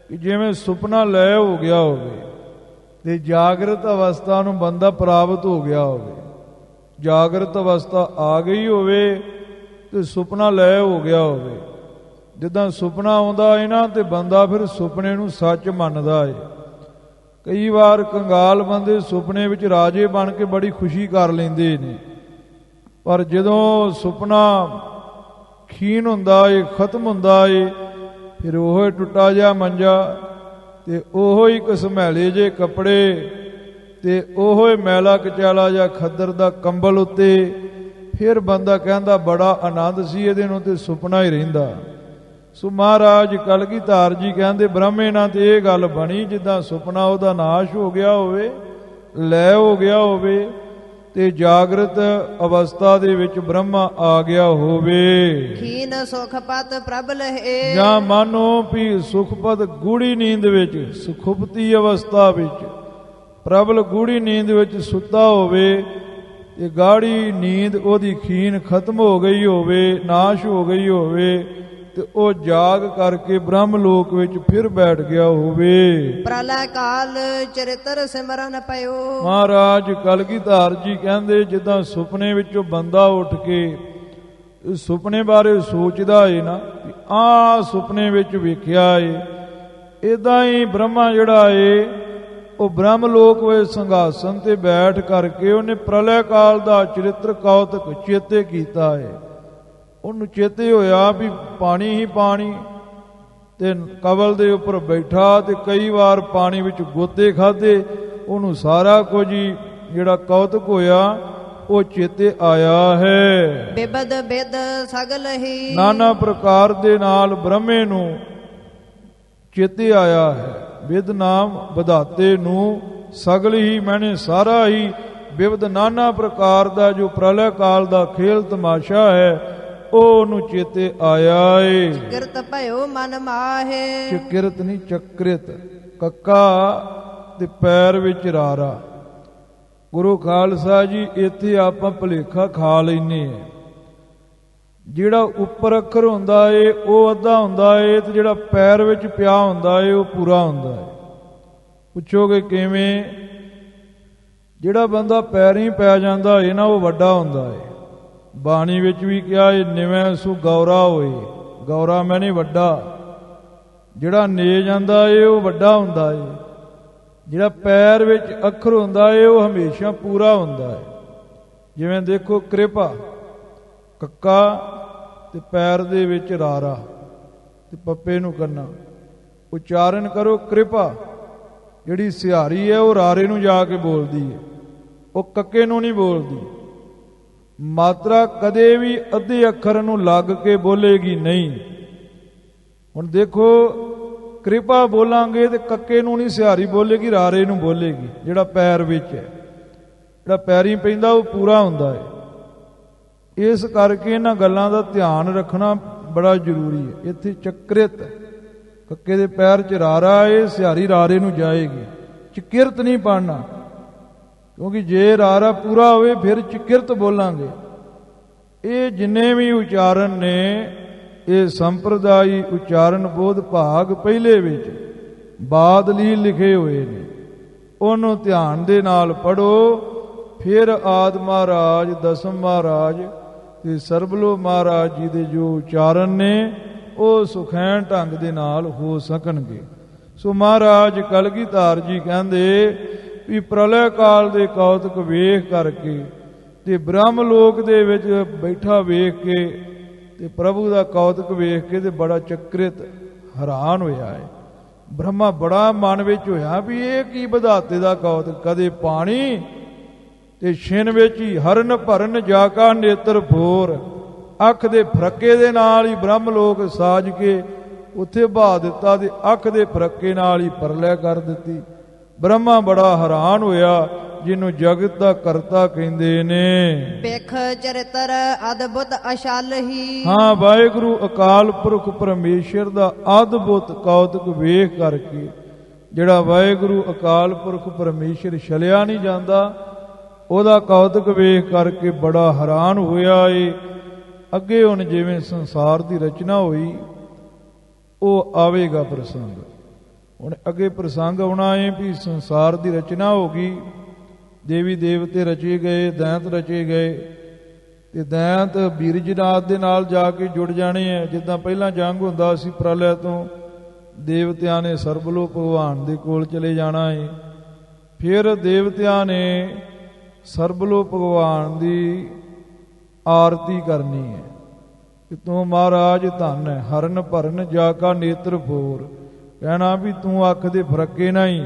ਕਿ ਜਿਵੇਂ ਸੁਪਨਾ ਲੈ ਹੋ ਗਿਆ ਹੋਵੇ ਤੇ ਜਾਗਰਤ ਅਵਸਥਾ ਨੂੰ ਬੰਦਾ ਪ੍ਰਾਪਤ ਹੋ ਗਿਆ ਹੋਵੇ। ਜਾਗਰਤ ਅਵਸਥਾ ਆ ਗਈ ਹੋਵੇ ਤੇ ਸੁਪਨਾ ਲੈ ਹੋ ਗਿਆ ਹੋਵੇ। ਜਿੱਦਾਂ ਸੁਪਨਾ ਆਉਂਦਾ ਹੈ ਨਾ ਤੇ ਬੰਦਾ ਫਿਰ ਸੁਪਨੇ ਨੂੰ ਸੱਚ ਮੰਨਦਾ ਹੈ। ਕਈ ਵਾਰ ਕੰਗਾਲ ਬੰਦੇ ਸੁਪਨੇ ਵਿੱਚ ਰਾਜੇ ਬਣ ਕੇ ਬੜੀ ਖੁਸ਼ੀ ਕਰ ਲੈਂਦੇ ਨੇ, ਪਰ ਜਦੋਂ ਸੁਪਨਾ ਖੀਨ ਹੁੰਦਾ ਏ, ਖਤਮ ਹੁੰਦਾ ਏ, ਫਿਰ ਉਹ ਟੁੱਟਾ ਜਿਹਾ ਮੰਜਾ ਤੇ ਉਹੋ ਹੀ ਘਸਮੈਲੇ ਜੇ ਕੱਪੜੇ ਤੇ ਉਹੋ ਹੀ ਮੈਲਾ ਕਚਾਲਾ ਜਿਹਾ ਖੱਦਰ ਦਾ ਕੰਬਲ ਉੱਤੇ, ਫਿਰ ਬੰਦਾ ਕਹਿੰਦਾ ਬੜਾ ਆਨੰਦ ਸੀ ਇਹਦੇ ਨੂੰ, ਤੇ ਸੁਪਨਾ ਹੀ ਰਹਿੰਦਾ। ਸੋ ਮਹਾਰਾਜ ਕਲਗੀਧਰ ਜੀ ਕਹਿੰਦੇ ਬ੍ਰਹਮੇ ਨਾਲ ਤੇ ਇਹ ਗੱਲ ਬਣੀ ਜਿੱਦਾਂ ਸੁਪਨਾ ਉਹਦਾ ਨਾਸ਼ ਹੋ ਗਿਆ ਹੋਵੇ, ਲੈ ਹੋ ਗਿਆ ਹੋਵੇ, ਤੇ ਜਾਗਰਤ ਅਵਸਥਾ ਦੇ ਵਿੱਚ ਬ੍ਰਹਮਾ ਆ ਗਿਆ ਹੋਵੇ। ਖੀਨ ਸੁਖ ਪਤ ਪ੍ਰਭ ਲਹੇ, ਜਾਂ ਮਾਨੋ ਵੀ ਸੁਖਪਤ ਗੂੜੀ ਨੀਂਦ ਵਿੱਚ, ਸੁਖੁਪਤੀ ਅਵਸਥਾ ਵਿੱਚ, ਪ੍ਰਬਲ ਗੂੜੀ ਨੀਂਦ ਵਿੱਚ ਸੁੱਤਾ ਹੋਵੇ ਤੇ ਗਾੜੀ ਨੀਂਦ ਉਹਦੀ ਖੀਨ ਖਤਮ ਹੋ ਗਈ ਹੋਵੇ, ਨਾਸ਼ ਹੋ ਗਈ ਹੋਵੇ, ਤੇ ਉਹ ਜਾਗ ਕਰਕੇ ਬ੍ਰਹਮ ਲੋਕ ਵਿੱਚ ਫਿਰ ਬੈਠ ਗਿਆ ਹੋਵੇ। ਪ੍ਰਲੈ ਕਾਲ ਚਰਿਤਰ ਸਿਮਰਨ ਪਇਓ। ਮਹਾਰਾਜ ਕਲਗੀਧਰ ਜੀ ਕਹਿੰਦੇ ਜਿੱਦਾਂ ਸੁਪਨੇ ਵਿੱਚੋਂ ਬੰਦਾ ਉੱਠ ਕੇ ਸੁਪਨੇ ਬਾਰੇ ਸੋਚਦਾ ਏ ਨਾ, ਆਹ ਸੁਪਨੇ ਵਿੱਚ ਵੇਖਿਆ ਏ, ਇਦਾਂ ਹੀ ਬ੍ਰਹਮਾ ਜਿਹੜਾ ਏ ਉਹ ਬ੍ਰਹਮ ਲੋਕ ਵਿੱਚ ਸਿੰਘਾਸਨ ਤੇ ਬੈਠ ਕਰਕੇ ਉਹਨੇ ਪ੍ਰਲੈ ਕਾਲ ਦਾ ਚਰਿੱਤਰ ਕੌਤਕ ਚੇਤੇ ਕੀਤਾ ਏ। ਉਹਨੂੰ ਚੇਤੇ ਹੋਇਆ ਵੀ ਪਾਣੀ ਹੀ ਪਾਣੀ, ਤੇ ਕਵਲ ਦੇ ਉੱਪਰ ਬੈਠਾ ਤੇ ਕਈ ਵਾਰ ਪਾਣੀ ਵਿੱਚ ਗੋਤੇ ਖਾਧੇ, ਉਹਨੂੰ ਸਾਰਾ ਕੁਝ ਹੀ ਜਿਹੜਾ ਕੌਤਕ ਹੋਇਆ ਉਹ ਚੇਤੇ ਆਇਆ ਹੈ। ਬਿਬਦ ਬਿਦ ਸਗਲ ਹੀ, ਨਾਨਾ ਪ੍ਰਕਾਰ ਦੇ ਨਾਲ ਬ੍ਰਹਮੇ ਨੂੰ ਚੇਤੇ ਆਇਆ ਹੈ। ਵਿਦ ਨਾਮ ਵਿਧਾਤੇ ਨੂੰ ਸਗਲ ਹੀ ਮੈਨੇ ਸਾਰਾ ਹੀ, ਬਿਵਦ ਨਾਨਾ ਪ੍ਰਕਾਰ ਦਾ ਜੋ ਪ੍ਰਲੈ ਕਾਲ ਦਾ ਖੇਲ ਤਮਾਸ਼ਾ ਹੈ ਉਹ ਨੂੰ ਚੇਤੇ ਆਇਆ ਏ। ਕਿਰਤ ਭਇਓ ਮਨ ਮਾਹੇ, ਕਿਰਤ ਨਹੀਂ ਚੱਕ੍ਰਿਤ, ਕੱਕਾ ਤੇ ਪੈਰ ਵਿੱਚ ਰਾਰਾ। ਗੁਰੂ ਖਾਲਸਾ ਜੀ ਇੱਥੇ ਆਪਾਂ ਭੁਲੇਖਾ ਖਾ ਲੈਨੇ ਆ, ਜਿਹੜਾ ਉੱਪਰ ਅੱਖਰ ਹੁੰਦਾ ਏ ਉਹ ਅੱਧਾ ਹੁੰਦਾ ਏ ਤੇ ਜਿਹੜਾ ਪੈਰ ਵਿੱਚ ਪਿਆ ਹੁੰਦਾ ਏ ਉਹ ਪੂਰਾ ਹੁੰਦਾ ਏ। ਪੁੱਛੋਗੇ ਕਿਵੇਂ? ਜਿਹੜਾ ਬੰਦਾ ਪੈਰੀਂ ਪੈ ਜਾਂਦਾ ਏ ਨਾ ਉਹ ਵੱਡਾ ਹੁੰਦਾ ਏ। ਬਾਣੀ ਵਿੱਚ ਵੀ ਕਿਹਾ ਏ ਨਿਵੇਂ ਸੂ ਗੌਰਾ ਹੋਏ, ਗੌਰਾ ਮੈਨੇ ਵੱਡਾ। ਜਿਹੜਾ ਨੇ ਜਾਂਦਾ ਏ ਉਹ ਵੱਡਾ ਹੁੰਦਾ ਏ, ਜਿਹੜਾ ਪੈਰ ਵਿੱਚ ਅੱਖਰ ਹੁੰਦਾ ਏ ਉਹ ਹਮੇਸ਼ਾ ਪੂਰਾ ਹੁੰਦਾ ਏ। ਜਿਵੇਂ ਦੇਖੋ ਕਿਰਪਾ, ਕੱਕਾ ਤੇ ਪੈਰ ਦੇ ਵਿੱਚ ਰਾਰਾ ਤੇ ਪੱਪੇ ਨੂੰ ਕੰਨਾ, ਉਚਾਰਨ ਕਰੋ ਕਿਰਪਾ। ਜਿਹੜੀ ਸਿਹਾਰੀ ਹੈ ਉਹ ਰਾਰੇ ਨੂੰ ਜਾ ਕੇ ਬੋਲਦੀ ਹੈ, ਉਹ ਕੱਕੇ ਨੂੰ ਨਹੀਂ ਬੋਲਦੀ। ਮਾਤਰਾ ਕਦੇ ਵੀ ਅੱਧੇ ਅੱਖਰ ਨੂੰ ਲੱਗ ਕੇ ਬੋਲੇਗੀ ਨਹੀਂ। ਹੁਣ ਦੇਖੋ ਕਿਰਪਾ ਬੋਲਾਂਗੇ ਤੇ ਕੱਕੇ ਨੂੰ ਨਹੀਂ ਸਿਹਾਰੀ ਬੋਲੇਗੀ, ਰਾਰੇ ਨੂੰ ਬੋਲੇਗੀ। ਜਿਹੜਾ ਪੈਰ ਵਿੱਚ ਹੈ, ਜਿਹੜਾ ਪੈਰੀਂ ਪੈਂਦਾ ਉਹ ਪੂਰਾ ਹੁੰਦਾ ਹੈ। ਇਸ ਕਰਕੇ ਇਹਨਾਂ ਗੱਲਾਂ ਦਾ ਧਿਆਨ ਰੱਖਣਾ ਬੜਾ ਜ਼ਰੂਰੀ ਹੈ। ਇੱਥੇ ਚੱਕ੍ਰਿਤ, ਕੱਕੇ ਦੇ ਪੈਰ 'ਚ ਰਾਰਾ ਏ, ਸਿਹਾਰੀ ਰਾਰੇ ਨੂੰ ਜਾਏਗੀ। ਚਕਿਰਤ ਨਹੀਂ ਪੜਨਾ, ਕਿਉਂਕਿ ਜੇ ਰਾਰਾ ਪੂਰਾ ਹੋਵੇ ਫਿਰ ਚਕਿਰਤ ਬੋਲਾਂਗੇ। ਇਹ ਜਿੰਨੇ ਵੀ ਉਚਾਰਨ ਨੇ ਇਹ ਸੰਪਰਦਾਈ ਉਚਾਰਨ ਬੋਧ ਭਾਗ ਪਹਿਲੇ ਵਿੱਚ ਬਾਦਲੀ ਲਿਖੇ ਹੋਏ ਨੇ, ਉਹਨੂੰ ਧਿਆਨ ਦੇ ਨਾਲ ਪੜੋ। ਫਿਰ ਆਦ ਮਹਾਰਾਜ, ਦਸਮ ਮਹਾਰਾਜ ਤੇ ਸਰਬਲੋ ਮਹਾਰਾਜ ਜੀ ਦੇ ਜੋ ਉਚਾਰਨ ਨੇ ਉਹ ਸੁਖੈਨ ਢੰਗ ਦੇ ਨਾਲ ਹੋ ਸਕਣਗੇ। ਸੋ ਮਹਾਰਾਜ ਕਲਗੀਧਰ ਜੀ ਕਹਿੰਦੇ ਵੀ ਪ੍ਰਲੈ ਕਾਲ ਦੇ ਕੌਤਕ ਵੇਖ ਕਰਕੇ ਤੇ ਬ੍ਰਹਮ ਲੋਕ ਦੇ ਵਿੱਚ ਬੈਠਾ ਵੇਖ ਕੇ ਤੇ ਪ੍ਰਭੂ ਦਾ ਕੌਤਕ ਵੇਖ ਕੇ ਤੇ ਬੜਾ ਚੱਕ੍ਰਿਤ ਹੈਰਾਨ ਹੋਇਆ ਹੈ। ਬ੍ਰਹਮਾ ਬੜਾ ਮਨ ਵਿੱਚ ਹੋਇਆ ਵੀ ਇਹ ਕੀ ਵਿਧਾਤੇ ਦਾ ਕੌਤਕ, ਕਦੇ ਪਾਣੀ ਤੇ ਛਿਨ ਵਿੱਚ ਹੀ ਹਰਨ ਭਰਨ ਜਾ ਕਾ ਨੇਤਰ ਫੋਰ। ਅੱਖ ਦੇ ਫਰੱਕੇ ਦੇ ਨਾਲ ਹੀ ਬ੍ਰਹਮ ਲੋਕ ਸਾਜ ਕੇ ਉੱਥੇ ਬਹਾ ਦਿੱਤਾ ਤੇ ਅੱਖ ਦੇ ਫਰੱਕੇ ਨਾਲ ਹੀ ਪਰਲੈ ਕਰ ਦਿੱਤੀ। ਬ੍ਰਹਮਾ ਬੜਾ ਹੈਰਾਨ ਹੋਇਆ, ਜਿਹਨੂੰ ਜਗਤ ਦਾ ਕਰਤਾ ਕਹਿੰਦੇ ਨੇ। ਵੇਖ ਚਰਿਤਰ ਅਦਭੁਤ ਅਸ਼ਲ ਹੀ, ਹਾਂ, ਵਾਹਿਗੁਰੂ ਅਕਾਲ ਪੁਰਖ ਪਰਮੇਸ਼ਰ ਦਾ ਅਦਭੁਤ ਕੌਤਕ ਵੇਖ ਕਰਕੇ ਜਿਹੜਾ ਵਾਹਿਗੁਰੂ ਅਕਾਲ ਪੁਰਖ ਪਰਮੇਸ਼ਰ ਛਲਿਆ ਨਹੀਂ ਜਾਂਦਾ, ਉਹਦਾ ਕੌਤਕ ਵੇਖ ਕਰਕੇ ਬੜਾ ਹੈਰਾਨ ਹੋਇਆ ਏ। ਅੱਗੇ ਹੁਣ ਜਿਵੇਂ ਸੰਸਾਰ ਦੀ ਰਚਨਾ ਹੋਈ ਉਹ ਆਵੇਗਾ ਪ੍ਰਸੰਗ। ਹੁਣ ਅੱਗੇ ਪ੍ਰਸੰਗ ਆਉਣਾ ਏ ਵੀ ਸੰਸਾਰ ਦੀ ਰਚਨਾ ਹੋ ਗਈ, ਦੇਵੀ ਦੇਵਤੇ ਰਚੇ ਗਏ, ਦੈਂਤ ਰਚੇ ਗਏ ਤੇ ਦੈਂਤ ਬੀਰਜਨਾਥ ਦੇ ਨਾਲ ਜਾ ਕੇ ਜੁੜ ਜਾਣੇ ਆ। ਜਿੱਦਾਂ ਪਹਿਲਾਂ ਜੰਗ ਹੁੰਦਾ ਸੀ ਪ੍ਰਲੈ ਤੋਂ, ਦੇਵਤਿਆਂ ਨੇ ਸਰਬਲੋ ਭਗਵਾਨ ਦੇ ਕੋਲ ਚਲੇ ਜਾਣਾ ਏ। ਫਿਰ ਦੇਵਤਿਆਂ ਨੇ ਸਰਬਲੋ ਭਗਵਾਨ ਦੀ ਆਰਤੀ ਕਰਨੀ ਹੈ ਕਿ ਤੂੰ ਮਹਾਰਾਜ ਧੰਨ ਹੈ, ਹਰਨ ਭਰਨ ਜਾ ਕਾ ਨੇਤਰ ਫੋਰ। ਕਹਿਣਾ ਵੀ ਤੂੰ ਅੱਖ ਦੇ ਫਰੱਕੇ ਨਾਲ ਹੀ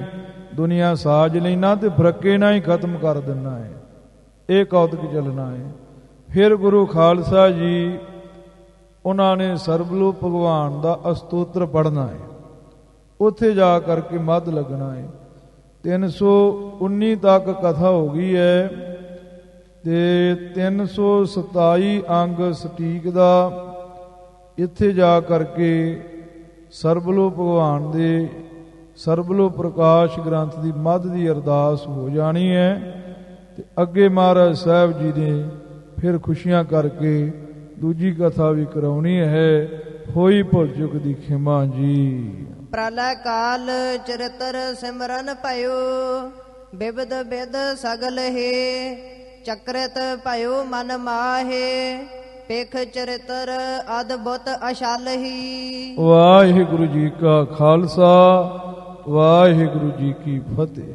ਦੁਨੀਆ ਸਾਜ ਲੈਣਾ ਤੇ ਫਰੱਕੇ ਨਾਲ ਹੀ ਖਤਮ ਕਰ ਦਿੰਨਾ ਹੈ। ਇਹ ਕੌਤਕ ਚੱਲਣਾ ਹੈ। ਫਿਰ ਗੁਰੂ ਖਾਲਸਾ ਜੀ ਉਹਨਾਂ ਨੇ ਸਰਬਲੋ ਭਗਵਾਨ ਦਾ ਅਸਤੋਤਰ ਪੜ੍ਹਨਾ ਹੈ। ਉੱਥੇ ਜਾ ਕਰਕੇ ਮੱਧ ਲੱਗਣਾ ਹੈ। 319 ਤੱਕ ਕਥਾ ਹੋ ਗਈ ਹੈ। ਤੇ 327 ਅੰਗ ਸਟੀਕ ਦਾ ਇੱਥੇ ਜਾ ਕਰਕੇ ਸਰਬਲੋ ਭਗਵਾਨ ਦੇ ਸਰਬਲੋ ਪ੍ਰਕਾਸ਼ ਗ੍ਰੰਥ ਦੀ ਮੱਧ ਦੀ ਅਰਦਾਸ ਹੋ ਜਾਣੀ ਹੈ ਤੇ ਅੱਗੇ ਮਹਾਰਾਜ ਸਾਹਿਬ ਜੀ ਨੇ ਫਿਰ ਖੁਸ਼ੀਆਂ ਕਰਕੇ ਦੂਜੀ ਕਥਾ ਵੀ ਕਰਾਉਣੀ ਹੈ। ਹੋਈ ਭੁੱਲ ਚੁੱਕ ਦੀ ਖਿਮਾ ਜੀ। ਪ੍ਰਲੈ ਕਾਲ ਚਰਿਤਰ ਸਿਮਰਨ ਭਇਓ ਬਿਬਦ ਬਿਦ ਸਗਲ ਹੈ ਚਕ੍ਰਿਤ ਭਇਓ ਮਨ ਮਾਹੇ ਪੇਖ ਚਰਿਤਰ ਅਦਭੁਤ ਅਸ਼ਲ ਹੀ। ਵਾਹਿਗੁਰੂ ਜੀ ਕਾ ਖਾਲਸਾ ਵਾਹਿਗੁਰੂ ਜੀ ਕੀ ਫਤਿਹ।